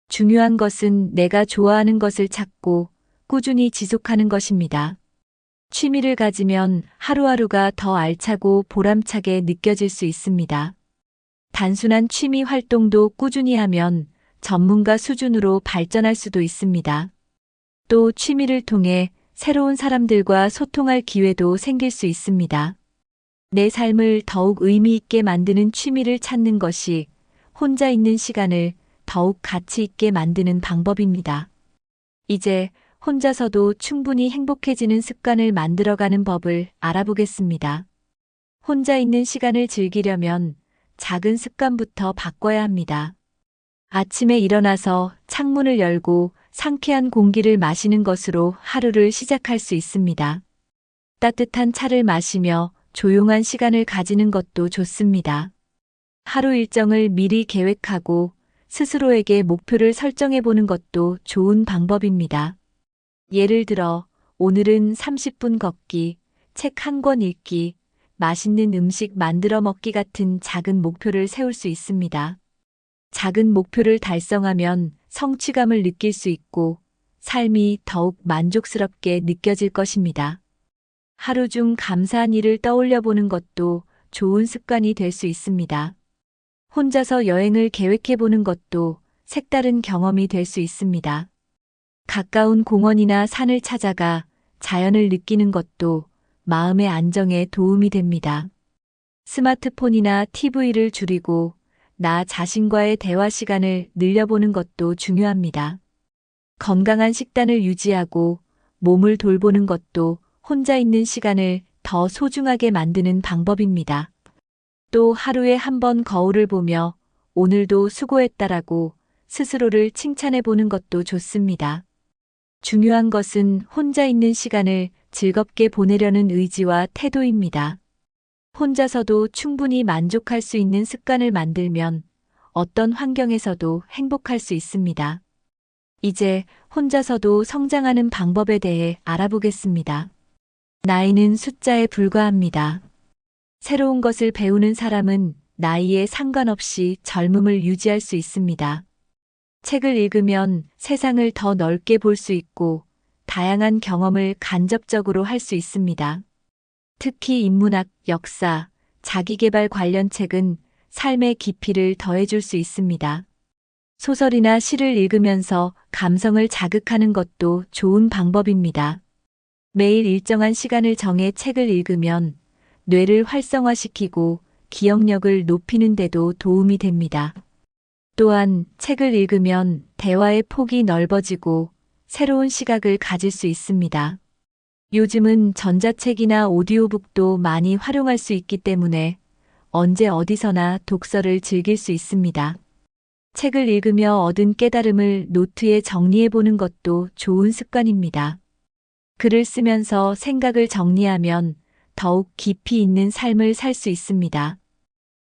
중요한 것은 내가 좋아하는 것을 찾고 꾸준히 지속하는 것입니다. 취미를 가지면 하루하루가 더 알차고 보람차게 느껴질 수 있습니다. 단순한 취미 활동도 꾸준히 하면 전문가 수준으로 발전할 수도 있습니다. 또 취미를 통해 새로운 사람들과 소통할 기회도 생길 수 있습니다. 내 삶을 더욱 의미 있게 만드는 취미를 찾는 것이 혼자 있는 시간을 더욱 가치 있게 만드는 방법입니다. 이제 혼자서도 충분히 행복해지는 습관을 만들어가는 법을 알아보겠습니다. 혼자 있는 시간을 즐기려면 작은 습관부터 바꿔야 합니다. 아침에 일어나서 창문을 열고 상쾌한 공기를 마시는 것으로 하루를 시작할 수 있습니다. 따뜻한 차를 마시며 조용한 시간을 가지는 것도 좋습니다. 하루 일정을 미리 계획하고 스스로에게 목표를 설정해 보는 것도 좋은 방법입니다. 예를 들어, 오늘은 30분 걷기, 책 한 권 읽기, 맛있는 음식 만들어 먹기 같은 작은 목표를 세울 수 있습니다. 작은 목표를 달성하면 성취감을 느낄 수 있고 삶이 더욱 만족스럽게 느껴질 것입니다. 하루 중 감사한 일을 떠올려 보는 것도 좋은 습관이 될 수 있습니다. 혼자서 여행을 계획해 보는 것도 색다른 경험이 될 수 있습니다. 가까운 공원이나 산을 찾아가 자연을 느끼는 것도 마음의 안정에 도움이 됩니다. 스마트폰이나 TV를 줄이고 나 자신과의 대화 시간을 늘려보는 것도 중요합니다. 건강한 식단을 유지하고 몸을 돌보는 것도 혼자 있는 시간을 더 소중하게 만드는 방법입니다. 또 하루에 한 번 거울을 보며 오늘도 수고했다라고 스스로를 칭찬해 보는 것도 좋습니다. 중요한 것은 혼자 있는 시간을 즐겁게 보내려는 의지와 태도입니다. 혼자서도 충분히 만족할 수 있는 습관을 만들면 어떤 환경에서도 행복할 수 있습니다. 이제 혼자서도 성장하는 방법에 대해 알아보겠습니다. 나이는 숫자에 불과합니다. 새로운 것을 배우는 사람은 나이에 상관없이 젊음을 유지할 수 있습니다. 책을 읽으면 세상을 더 넓게 볼 수 있고 다양한 경험을 간접적으로 할 수 있습니다. 특히 인문학, 역사, 자기계발 관련 책은 삶의 깊이를 더해줄 수 있습니다. 소설이나 시를 읽으면서 감성을 자극하는 것도 좋은 방법입니다. 매일 일정한 시간을 정해 책을 읽으면 뇌를 활성화시키고 기억력을 높이는 데도 도움이 됩니다. 또한 책을 읽으면 대화의 폭이 넓어지고 새로운 시각을 가질 수 있습니다. 요즘은 전자책이나 오디오북도 많이 활용할 수 있기 때문에 언제 어디서나 독서를 즐길 수 있습니다. 책을 읽으며 얻은 깨달음을 노트에 정리해 보는 것도 좋은 습관입니다. 글을 쓰면서 생각을 정리하면 더욱 깊이 있는 삶을 살 수 있습니다.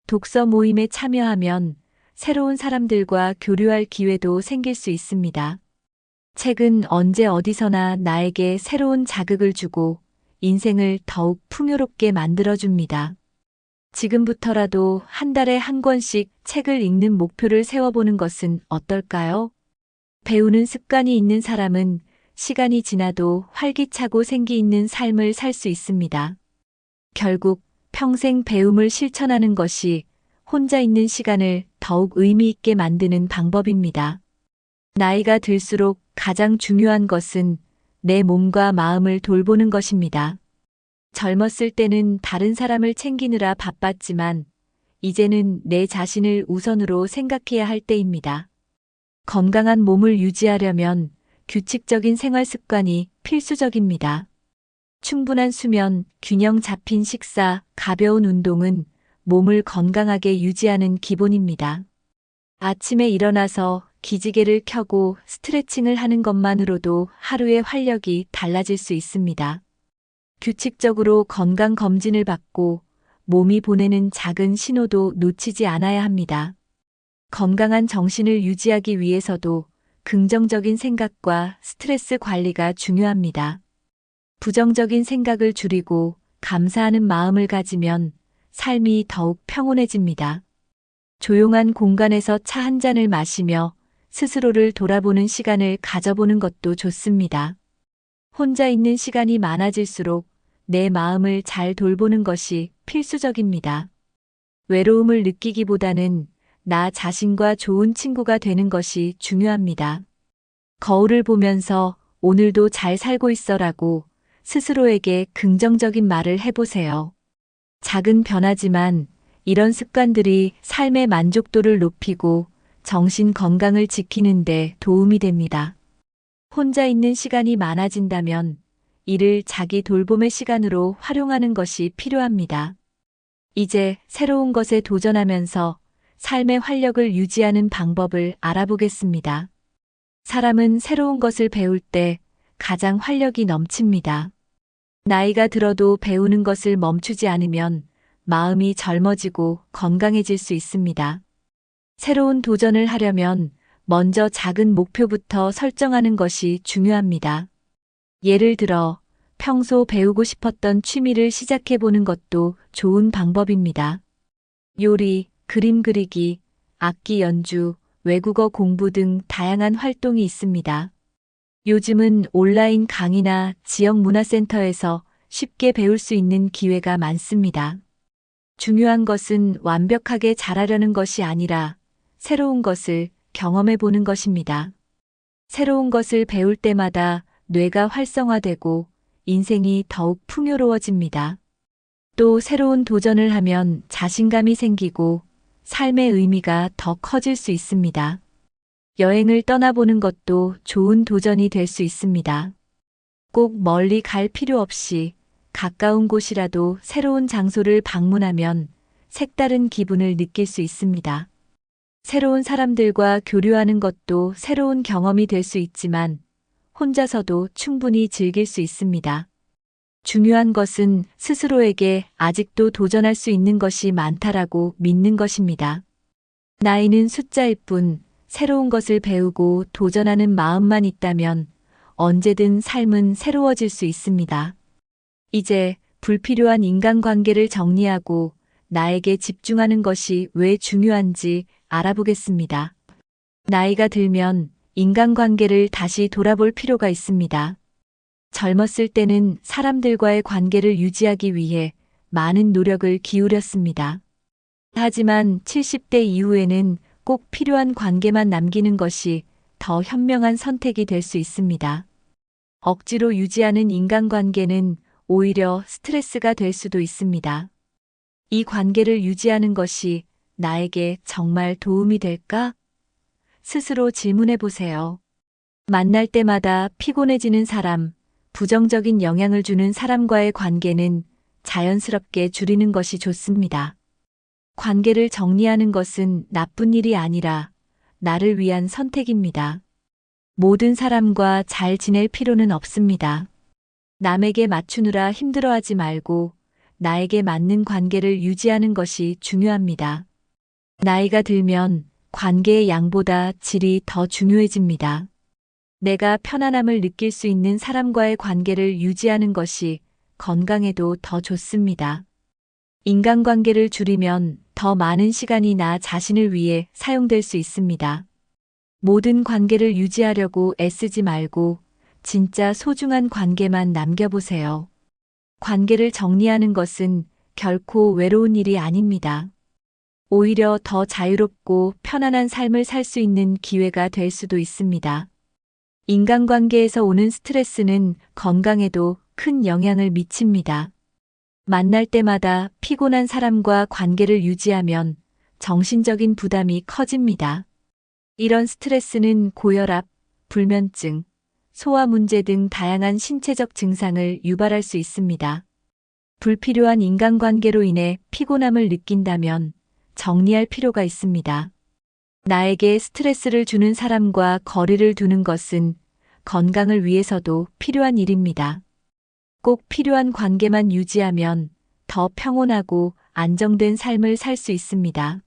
독서 모임에 참여하면 새로운 사람들과 교류할 기회도 생길 수 있습니다. 책은 언제 어디서나 나에게 새로운 자극을 주고 인생을 더욱 풍요롭게 만들어줍니다. 지금부터라도 한 달에 한 권씩 책을 읽는 목표를 세워보는 것은 어떨까요? 배우는 습관이 있는 사람은 시간이 지나도 활기차고 생기 있는 삶을 살 수 있습니다. 결국 평생 배움을 실천하는 것이 혼자 있는 시간을 더욱 의미 있게 만드는 방법입니다. 나이가 들수록 가장 중요한 것은 내 몸과 마음을 돌보는 것입니다. 젊었을 때는 다른 사람을 챙기느라 바빴지만 이제는 내 자신을 우선으로 생각해야 할 때입니다. 건강한 몸을 유지하려면 규칙적인 생활 습관이 필수적입니다. 충분한 수면, 균형 잡힌 식사, 가벼운 운동은 몸을 건강하게 유지하는 기본입니다. 아침에 일어나서 기지개를 켜고 스트레칭을 하는 것만으로도 하루의 활력이 달라질 수 있습니다. 규칙적으로 건강 검진을 받고 몸이 보내는 작은 신호도 놓치지 않아야 합니다. 건강한 정신을 유지하기 위해서도 긍정적인 생각과 스트레스 관리가 중요합니다. 부정적인 생각을 줄이고 감사하는 마음을 가지면 삶이 더욱 평온해집니다. 조용한 공간에서 차 한 잔을 마시며 스스로를 돌아보는 시간을 가져보는 것도 좋습니다. 혼자 있는 시간이 많아질수록 내 마음을 잘 돌보는 것이 필수적입니다. 외로움을 느끼기보다는 나 자신과 좋은 친구가 되는 것이 중요합니다. 거울을 보면서 오늘도 잘 살고 있어라고 스스로에게 긍정적인 말을 해보세요. 작은 변화지만 이런 습관들이 삶의 만족도를 높이고 정신 건강을 지키는 데 도움이 됩니다. 혼자 있는 시간이 많아진다면 이를 자기 돌봄의 시간으로 활용하는 것이 필요합니다. 이제 새로운 것에 도전하면서 삶의 활력을 유지하는 방법을 알아보겠습니다. 사람은 새로운 것을 배울 때 가장 활력이 넘칩니다. 나이가 들어도 배우는 것을 멈추지 않으면 마음이 젊어지고 건강해질 수 있습니다. 새로운 도전을 하려면 먼저 작은 목표부터 설정하는 것이 중요합니다. 예를 들어 평소 배우고 싶었던 취미를 시작해 보는 것도 좋은 방법입니다. 요리, 그림 그리기, 악기 연주, 외국어 공부 등 다양한 활동이 있습니다. 요즘은 온라인 강의나 지역 문화센터에서 쉽게 배울 수 있는 기회가 많습니다. 중요한 것은 완벽하게 잘하려는 것이 아니라 새로운 것을 경험해 보는 것입니다. 새로운 것을 배울 때마다 뇌가 활성화되고 인생이 더욱 풍요로워집니다. 또 새로운 도전을 하면 자신감이 생기고 삶의 의미가 더 커질 수 있습니다. 여행을 떠나보는 것도 좋은 도전이 될 수 있습니다. 꼭 멀리 갈 필요 없이 가까운 곳이라도 새로운 장소를 방문하면 색다른 기분을 느낄 수 있습니다. 새로운 사람들과 교류하는 것도 새로운 경험이 될 수 있지만 혼자서도 충분히 즐길 수 있습니다. 중요한 것은 스스로에게 아직도 도전할 수 있는 것이 많다라고 믿는 것입니다. 나이는 숫자일 뿐 새로운 것을 배우고 도전하는 마음만 있다면 언제든 삶은 새로워질 수 있습니다. 이제 불필요한 인간관계를 정리하고 나에게 집중하는 것이 왜 중요한지 알아보겠습니다. 나이가 들면 인간관계를 다시 돌아볼 필요가 있습니다. 젊었을 때는 사람들과의 관계를 유지하기 위해 많은 노력을 기울였습니다. 하지만 70대 이후에는 꼭 필요한 관계만 남기는 것이 더 현명한 선택이 될 수 있습니다. 억지로 유지하는 인간관계는 오히려 스트레스가 될 수도 있습니다. 이 관계를 유지하는 것이 나에게 정말 도움이 될까? 스스로 질문해 보세요. 만날 때마다 피곤해지는 사람, 부정적인 영향을 주는 사람과의 관계는 자연스럽게 줄이는 것이 좋습니다. 관계를 정리하는 것은 나쁜 일이 아니라 나를 위한 선택입니다. 모든 사람과 잘 지낼 필요는 없습니다. 남에게 맞추느라 힘들어하지 말고 나에게 맞는 관계를 유지하는 것이 중요합니다. 나이가 들면 관계의 양보다 질이 더 중요해집니다. 내가 편안함을 느낄 수 있는 사람과의 관계를 유지하는 것이 건강에도 더 좋습니다. 인간관계를 줄이면 더 많은 시간이 나 자신을 위해 사용될 수 있습니다. 모든 관계를 유지하려고 애쓰지 말고 진짜 소중한 관계만 남겨보세요. 관계를 정리하는 것은 결코 외로운 일이 아닙니다. 오히려 더 자유롭고 편안한 삶을 살 수 있는 기회가 될 수도 있습니다. 인간관계에서 오는 스트레스는 건강에도 큰 영향을 미칩니다. 만날 때마다 피곤한 사람과 관계를 유지하면 정신적인 부담이 커집니다. 이런 스트레스는 고혈압, 불면증, 소화 문제 등 다양한 신체적 증상을 유발할 수 있습니다. 불필요한 인간관계로 인해 피곤함을 느낀다면 정리할 필요가 있습니다. 나에게 스트레스를 주는 사람과 거리를 두는 것은 건강을 위해서도 필요한 일입니다. 꼭 필요한 관계만 유지하면 더 평온하고 안정된 삶을 살 수 있습니다.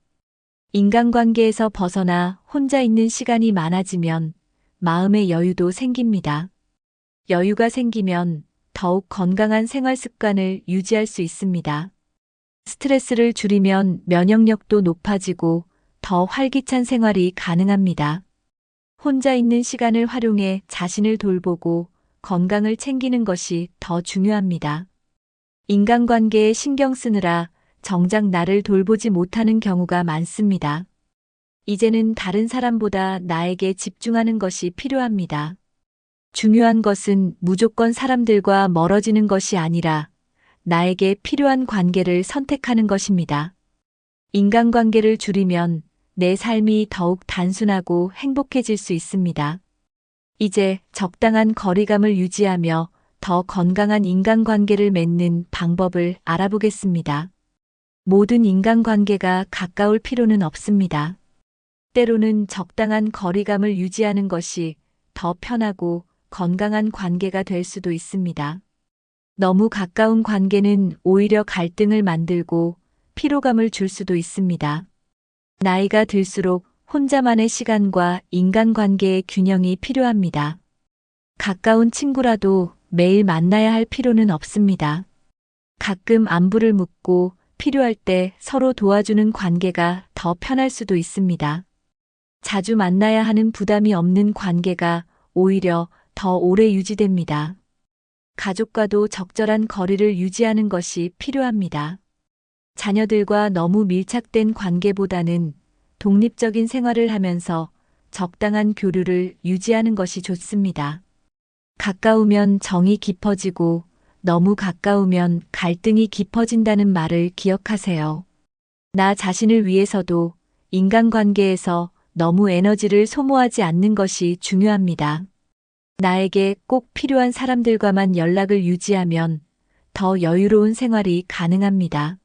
인간관계에서 벗어나 혼자 있는 시간이 많아지면 마음의 여유도 생깁니다. 여유가 생기면 더욱 건강한 생활 습관을 유지할 수 있습니다. 스트레스를 줄이면 면역력도 높아지고 더 활기찬 생활이 가능합니다. 혼자 있는 시간을 활용해 자신을 돌보고 건강을 챙기는 것이 더 중요합니다. 인간관계에 신경 쓰느라 정작 나를 돌보지 못하는 경우가 많습니다. 이제는 다른 사람보다 나에게 집중하는 것이 필요합니다. 중요한 것은 무조건 사람들과 멀어지는 것이 아니라 나에게 필요한 관계를 선택하는 것입니다. 인간관계를 줄이면 내 삶이 더욱 단순하고 행복해질 수 있습니다. 이제 적당한 거리감을 유지하며 더 건강한 인간관계를 맺는 방법을 알아보겠습니다. 모든 인간관계가 가까울 필요는 없습니다. 때로는 적당한 거리감을 유지하는 것이 더 편하고 건강한 관계가 될 수도 있습니다. 너무 가까운 관계는 오히려 갈등을 만들고 피로감을 줄 수도 있습니다. 나이가 들수록 혼자만의 시간과 인간관계의 균형이 필요합니다. 가까운 친구라도 매일 만나야 할 필요는 없습니다. 가끔 안부를 묻고 필요할 때 서로 도와주는 관계가 더 편할 수도 있습니다. 자주 만나야 하는 부담이 없는 관계가 오히려 더 오래 유지됩니다. 가족과도 적절한 거리를 유지하는 것이 필요합니다. 자녀들과 너무 밀착된 관계보다는 독립적인 생활을 하면서 적당한 교류를 유지하는 것이 좋습니다. 가까우면 정이 깊어지고 너무 가까우면 갈등이 깊어진다는 말을 기억하세요. 나 자신을 위해서도 인간관계에서 너무 에너지를 소모하지 않는 것이 중요합니다. 나에게 꼭 필요한 사람들과만 연락을 유지하면 더 여유로운 생활이 가능합니다.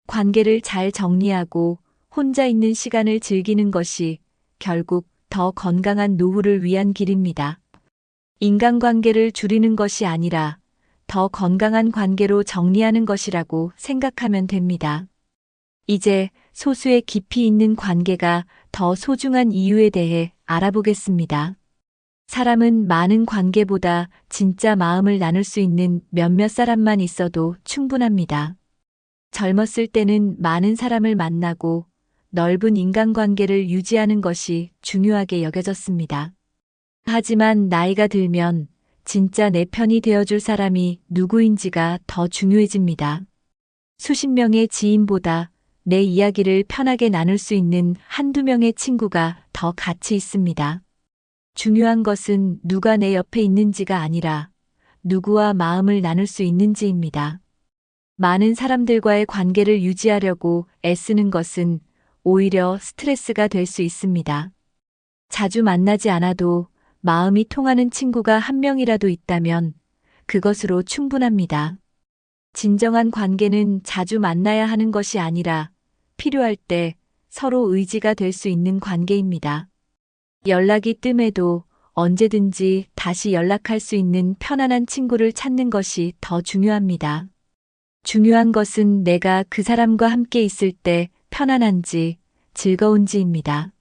관계를 잘 정리하고 혼자 있는 시간을 즐기는 것이 결국 더 건강한 노후를 위한 길입니다. 인간관계를 줄이는 것이 아니라 더 건강한 관계로 정리하는 것이라고 생각하면 됩니다. 이제 소수의 깊이 있는 관계가 더 소중한 이유에 대해 알아보겠습니다. 사람은 많은 관계보다 진짜 마음을 나눌 수 있는 몇몇 사람만 있어도 충분합니다. 젊었을 때는 많은 사람을 만나고 넓은 인간관계를 유지하는 것이 중요하게 여겨졌습니다. 하지만 나이가 들면 진짜 내 편이 되어줄 사람이 누구인지가 더 중요해집니다. 수십 명의 지인보다 내 이야기를 편하게 나눌 수 있는 한두 명의 친구가 더 가치 있습니다. 중요한 것은 누가 내 옆에 있는지가 아니라 누구와 마음을 나눌 수 있는지입니다. 많은 사람들과의 관계를 유지하려고 애쓰는 것은 오히려 스트레스가 될 수 있습니다. 자주 만나지 않아도 마음이 통하는 친구가 한 명이라도 있다면 그것으로 충분합니다. 진정한 관계는 자주 만나야 하는 것이 아니라 필요할 때 서로 의지가 될 수 있는 관계입니다. 연락이 뜸해도 언제든지 다시 연락할 수 있는 편안한 친구를 찾는 것이 더 중요합니다. 중요한 것은 내가 그 사람과 함께 있을 때 편안한지 즐거운지입니다.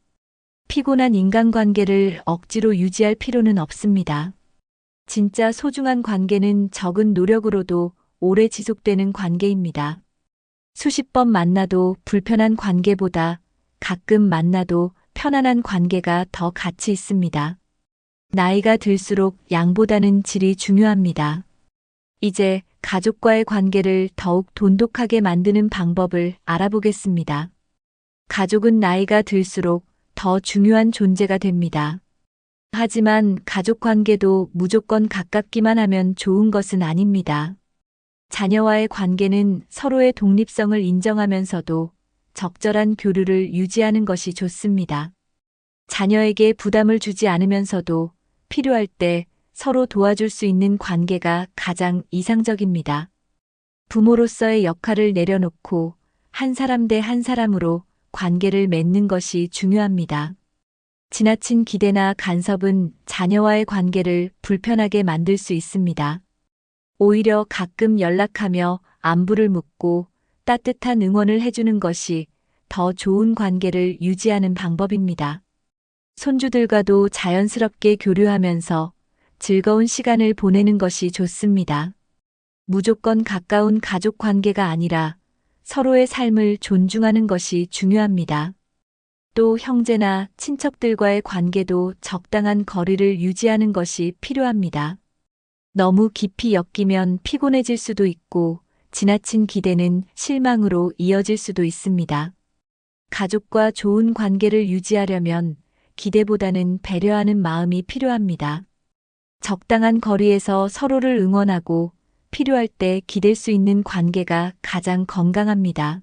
피곤한 인간관계를 억지로 유지할 필요는 없습니다. 진짜 소중한 관계는 적은 노력으로도 오래 지속되는 관계입니다. 수십 번 만나도 불편한 관계보다 가끔 만나도 편안한 관계가 더 가치 있습니다. 나이가 들수록 양보다는 질이 중요합니다. 이제 가족과의 관계를 더욱 돈독하게 만드는 방법을 알아보겠습니다. 가족은 나이가 들수록 더 중요한 존재가 됩니다. 하지만 가족 관계도 무조건 가깝기만 하면 좋은 것은 아닙니다. 자녀와의 관계는 서로의 독립성을 인정하면서도 적절한 교류를 유지하는 것이 좋습니다. 자녀에게 부담을 주지 않으면서도 필요할 때 서로 도와줄 수 있는 관계가 가장 이상적입니다. 부모로서의 역할을 내려놓고 한 사람 대 한 사람으로 관계를 맺는 것이 중요합니다. 지나친 기대나 간섭은 자녀와의 관계를 불편하게 만들 수 있습니다. 오히려 가끔 연락하며 안부를 묻고 따뜻한 응원을 해주는 것이 더 좋은 관계를 유지하는 방법입니다. 손주들과도 자연스럽게 교류하면서 즐거운 시간을 보내는 것이 좋습니다. 무조건 가까운 가족 관계가 아니라 서로의 삶을 존중하는 것이 중요합니다. 또 형제나 친척들과의 관계도 적당한 거리를 유지하는 것이 필요합니다. 너무 깊이 엮이면 피곤해질 수도 있고 지나친 기대는 실망으로 이어질 수도 있습니다. 가족과 좋은 관계를 유지하려면 기대보다는 배려하는 마음이 필요합니다. 적당한 거리에서 서로를 응원하고 필요할 때 기댈 수 있는 관계가 가장 건강합니다.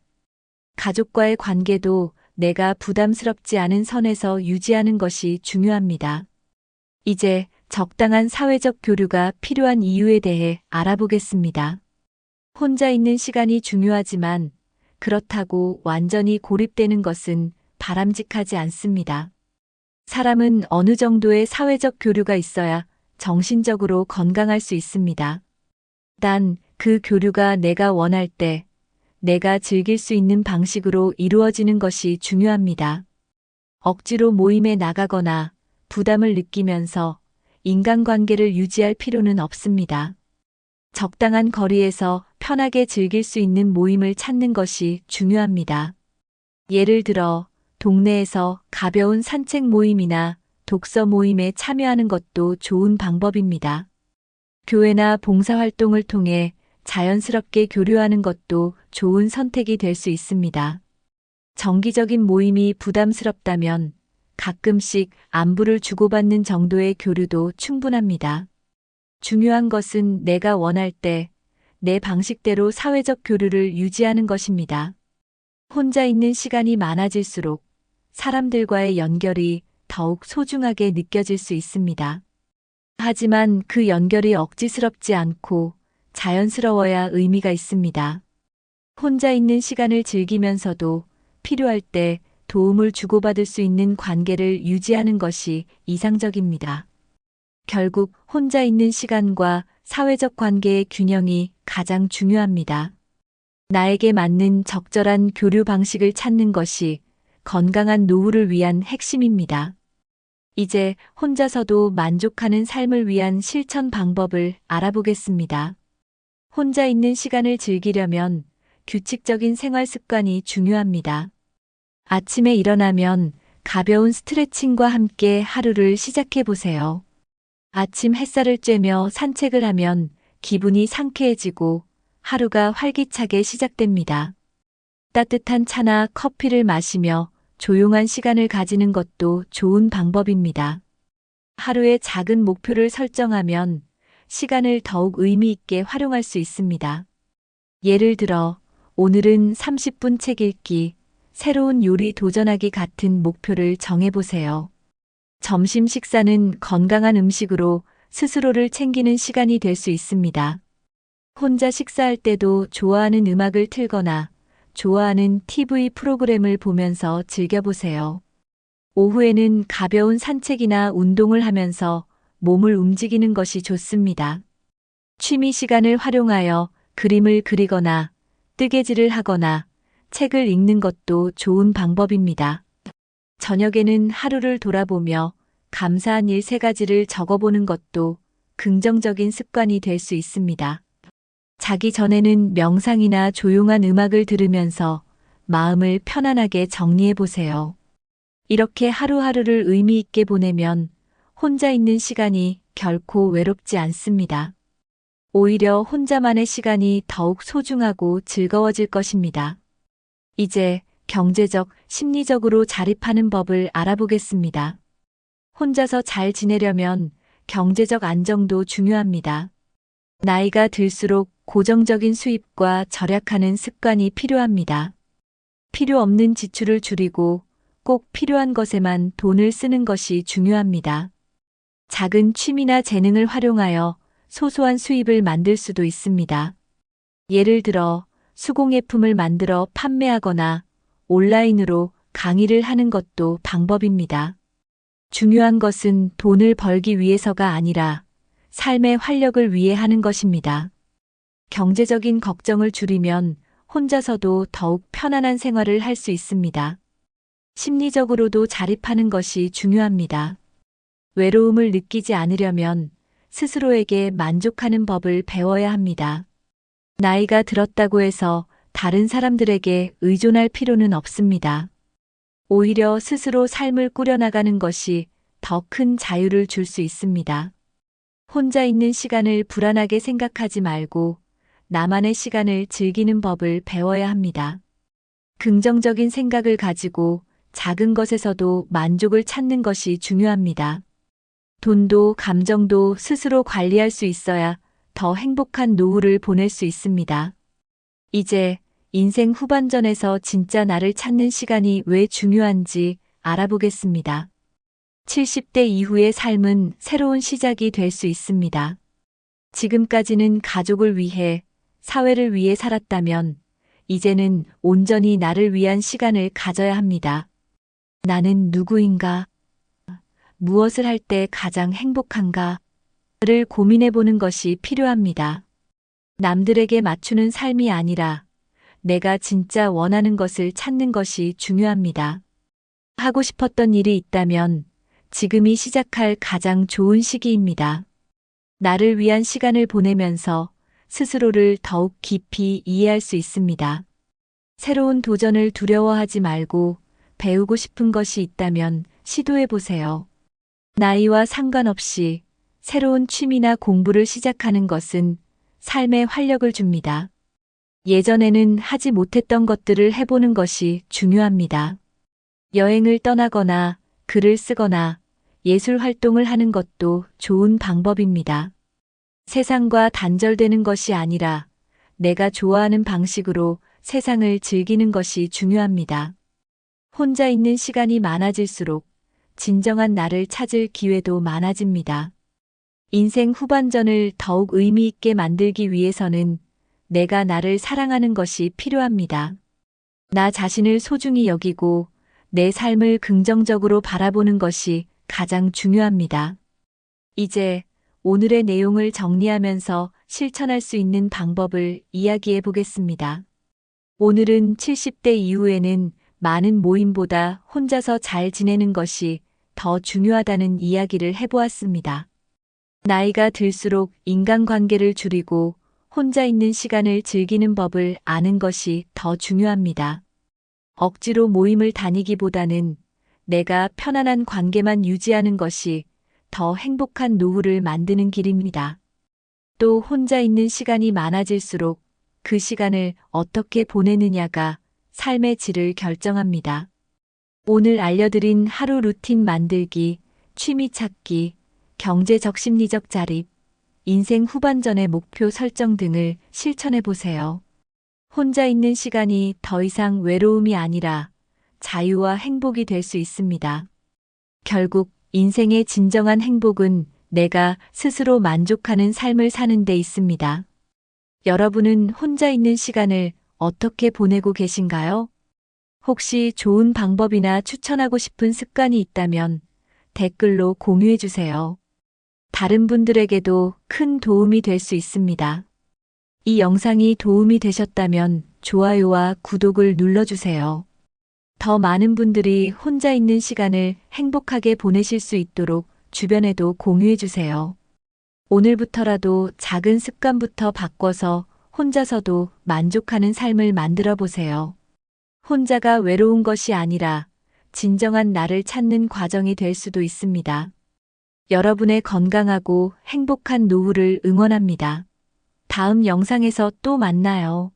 가족과의 관계도 내가 부담스럽지 않은 선에서 유지하는 것이 중요합니다. 이제 적당한 사회적 교류가 필요한 이유에 대해 알아보겠습니다. 혼자 있는 시간이 중요하지만 그렇다고 완전히 고립되는 것은 바람직하지 않습니다. 사람은 어느 정도의 사회적 교류가 있어야 정신적으로 건강할 수 있습니다. 단, 그 교류가 내가 원할 때, 내가 즐길 수 있는 방식으로 이루어지는 것이 중요합니다. 억지로 모임에 나가거나 부담을 느끼면서 인간관계를 유지할 필요는 없습니다. 적당한 거리에서 편하게 즐길 수 있는 모임을 찾는 것이 중요합니다. 예를 들어, 동네에서 가벼운 산책 모임이나 독서 모임에 참여하는 것도 좋은 방법입니다. 교회나 봉사활동을 통해 자연스럽게 교류하는 것도 좋은 선택이 될 수 있습니다. 정기적인 모임이 부담스럽다면 가끔씩 안부를 주고받는 정도의 교류도 충분합니다. 중요한 것은 내가 원할 때 내 방식대로 사회적 교류를 유지하는 것입니다. 혼자 있는 시간이 많아질수록 사람들과의 연결이 더욱 소중하게 느껴질 수 있습니다. 하지만 그 연결이 억지스럽지 않고 자연스러워야 의미가 있습니다. 혼자 있는 시간을 즐기면서도 필요할 때 도움을 주고받을 수 있는 관계를 유지하는 것이 이상적입니다. 결국 혼자 있는 시간과 사회적 관계의 균형이 가장 중요합니다. 나에게 맞는 적절한 교류 방식을 찾는 것이 건강한 노후를 위한 핵심입니다. 이제 혼자서도 만족하는 삶을 위한 실천 방법을 알아보겠습니다. 혼자 있는 시간을 즐기려면 규칙적인 생활 습관이 중요합니다. 아침에 일어나면 가벼운 스트레칭과 함께 하루를 시작해 보세요. 아침 햇살을 쬐며 산책을 하면 기분이 상쾌해지고 하루가 활기차게 시작됩니다. 따뜻한 차나 커피를 마시며 조용한 시간을 가지는 것도 좋은 방법입니다. 하루에 작은 목표를 설정하면 시간을 더욱 의미 있게 활용할 수 있습니다. 예를 들어, 오늘은 30분 책 읽기, 새로운 요리 도전하기 같은 목표를 정해보세요. 점심 식사는 건강한 음식으로 스스로를 챙기는 시간이 될 수 있습니다. 혼자 식사할 때도 좋아하는 음악을 틀거나 좋아하는 TV 프로그램을 보면서 즐겨보세요. 오후에는 가벼운 산책이나 운동을 하면서 몸을 움직이는 것이 좋습니다. 취미 시간을 활용하여 그림을 그리거나 뜨개질을 하거나 책을 읽는 것도 좋은 방법입니다. 저녁에는 하루를 돌아보며 감사한 일 3가지를 적어보는 것도 긍정적인 습관이 될 수 있습니다. 자기 전에는 명상이나 조용한 음악을 들으면서 마음을 편안하게 정리해 보세요. 이렇게 하루하루를 의미 있게 보내면 혼자 있는 시간이 결코 외롭지 않습니다. 오히려 혼자만의 시간이 더욱 소중하고 즐거워질 것입니다. 이제 경제적, 심리적으로 자립하는 법을 알아보겠습니다. 혼자서 잘 지내려면 경제적 안정도 중요합니다. 나이가 들수록 고정적인 수입과 절약하는 습관이 필요합니다. 필요 없는 지출을 줄이고 꼭 필요한 것에만 돈을 쓰는 것이 중요합니다. 작은 취미나 재능을 활용하여 소소한 수입을 만들 수도 있습니다. 예를 들어 수공예품을 만들어 판매하거나 온라인으로 강의를 하는 것도 방법입니다. 중요한 것은 돈을 벌기 위해서가 아니라 삶의 활력을 위해 하는 것입니다. 경제적인 걱정을 줄이면 혼자서도 더욱 편안한 생활을 할 수 있습니다. 심리적으로도 자립하는 것이 중요합니다. 외로움을 느끼지 않으려면 스스로에게 만족하는 법을 배워야 합니다. 나이가 들었다고 해서 다른 사람들에게 의존할 필요는 없습니다. 오히려 스스로 삶을 꾸려나가는 것이 더 큰 자유를 줄 수 있습니다. 혼자 있는 시간을 불안하게 생각하지 말고 나만의 시간을 즐기는 법을 배워야 합니다. 긍정적인 생각을 가지고 작은 것에서도 만족을 찾는 것이 중요합니다. 돈도 감정도 스스로 관리할 수 있어야 더 행복한 노후를 보낼 수 있습니다. 이제 인생 후반전에서 진짜 나를 찾는 시간이 왜 중요한지 알아보겠습니다. 70대 이후의 삶은 새로운 시작이 될 수 있습니다. 지금까지는 가족을 위해, 사회를 위해 살았다면, 이제는 온전히 나를 위한 시간을 가져야 합니다. 나는 누구인가? 무엇을 할 때 가장 행복한가? 를 고민해 보는 것이 필요합니다. 남들에게 맞추는 삶이 아니라 내가 진짜 원하는 것을 찾는 것이 중요합니다. 하고 싶었던 일이 있다면 지금이 시작할 가장 좋은 시기입니다. 나를 위한 시간을 보내면서 스스로를 더욱 깊이 이해할 수 있습니다. 새로운 도전을 두려워하지 말고 배우고 싶은 것이 있다면 시도해 보세요. 나이와 상관없이 새로운 취미나 공부를 시작하는 것은 삶에 활력을 줍니다. 예전에는 하지 못했던 것들을 해보는 것이 중요합니다. 여행을 떠나거나 글을 쓰거나 예술 활동을 하는 것도 좋은 방법입니다. 세상과 단절되는 것이 아니라 내가 좋아하는 방식으로 세상을 즐기는 것이 중요합니다. 혼자 있는 시간이 많아질수록 진정한 나를 찾을 기회도 많아집니다. 인생 후반전을 더욱 의미 있게 만들기 위해서는 내가 나를 사랑하는 것이 필요합니다. 나 자신을 소중히 여기고 내 삶을 긍정적으로 바라보는 것이 가장 중요합니다. 이제 오늘의 내용을 정리하면서 실천할 수 있는 방법을 이야기해 보겠습니다. 오늘은 70대 이후에는 많은 모임보다 혼자서 잘 지내는 것이 더 중요하다는 이야기를 해보았습니다. 나이가 들수록 인간관계를 줄이고 혼자 있는 시간을 즐기는 법을 아는 것이 더 중요합니다. 억지로 모임을 다니기보다는 내가 편안한 관계만 유지하는 것이 더 행복한 노후를 만드는 길입니다. 또 혼자 있는 시간이 많아질수록 그 시간을 어떻게 보내느냐가 삶의 질을 결정합니다. 오늘 알려드린 하루 루틴 만들기, 취미 찾기, 경제적 심리적 자립, 인생 후반전의 목표 설정 등을 실천해 보세요. 혼자 있는 시간이 더 이상 외로움이 아니라 자유와 행복이 될 수 있습니다. 결국 인생의 진정한 행복은 내가 스스로 만족하는 삶을 사는 데 있습니다. 여러분은 혼자 있는 시간을 어떻게 보내고 계신가요? 혹시 좋은 방법이나 추천하고 싶은 습관이 있다면 댓글로 공유해 주세요. 다른 분들에게도 큰 도움이 될 수 있습니다. 이 영상이 도움이 되셨다면 좋아요와 구독을 눌러주세요. 더 많은 분들이 혼자 있는 시간을 행복하게 보내실 수 있도록 주변에도 공유해 주세요. 오늘부터라도 작은 습관부터 바꿔서 혼자서도 만족하는 삶을 만들어 보세요. 혼자가 외로운 것이 아니라 진정한 나를 찾는 과정이 될 수도 있습니다. 여러분의 건강하고 행복한 노후를 응원합니다. 다음 영상에서 또 만나요.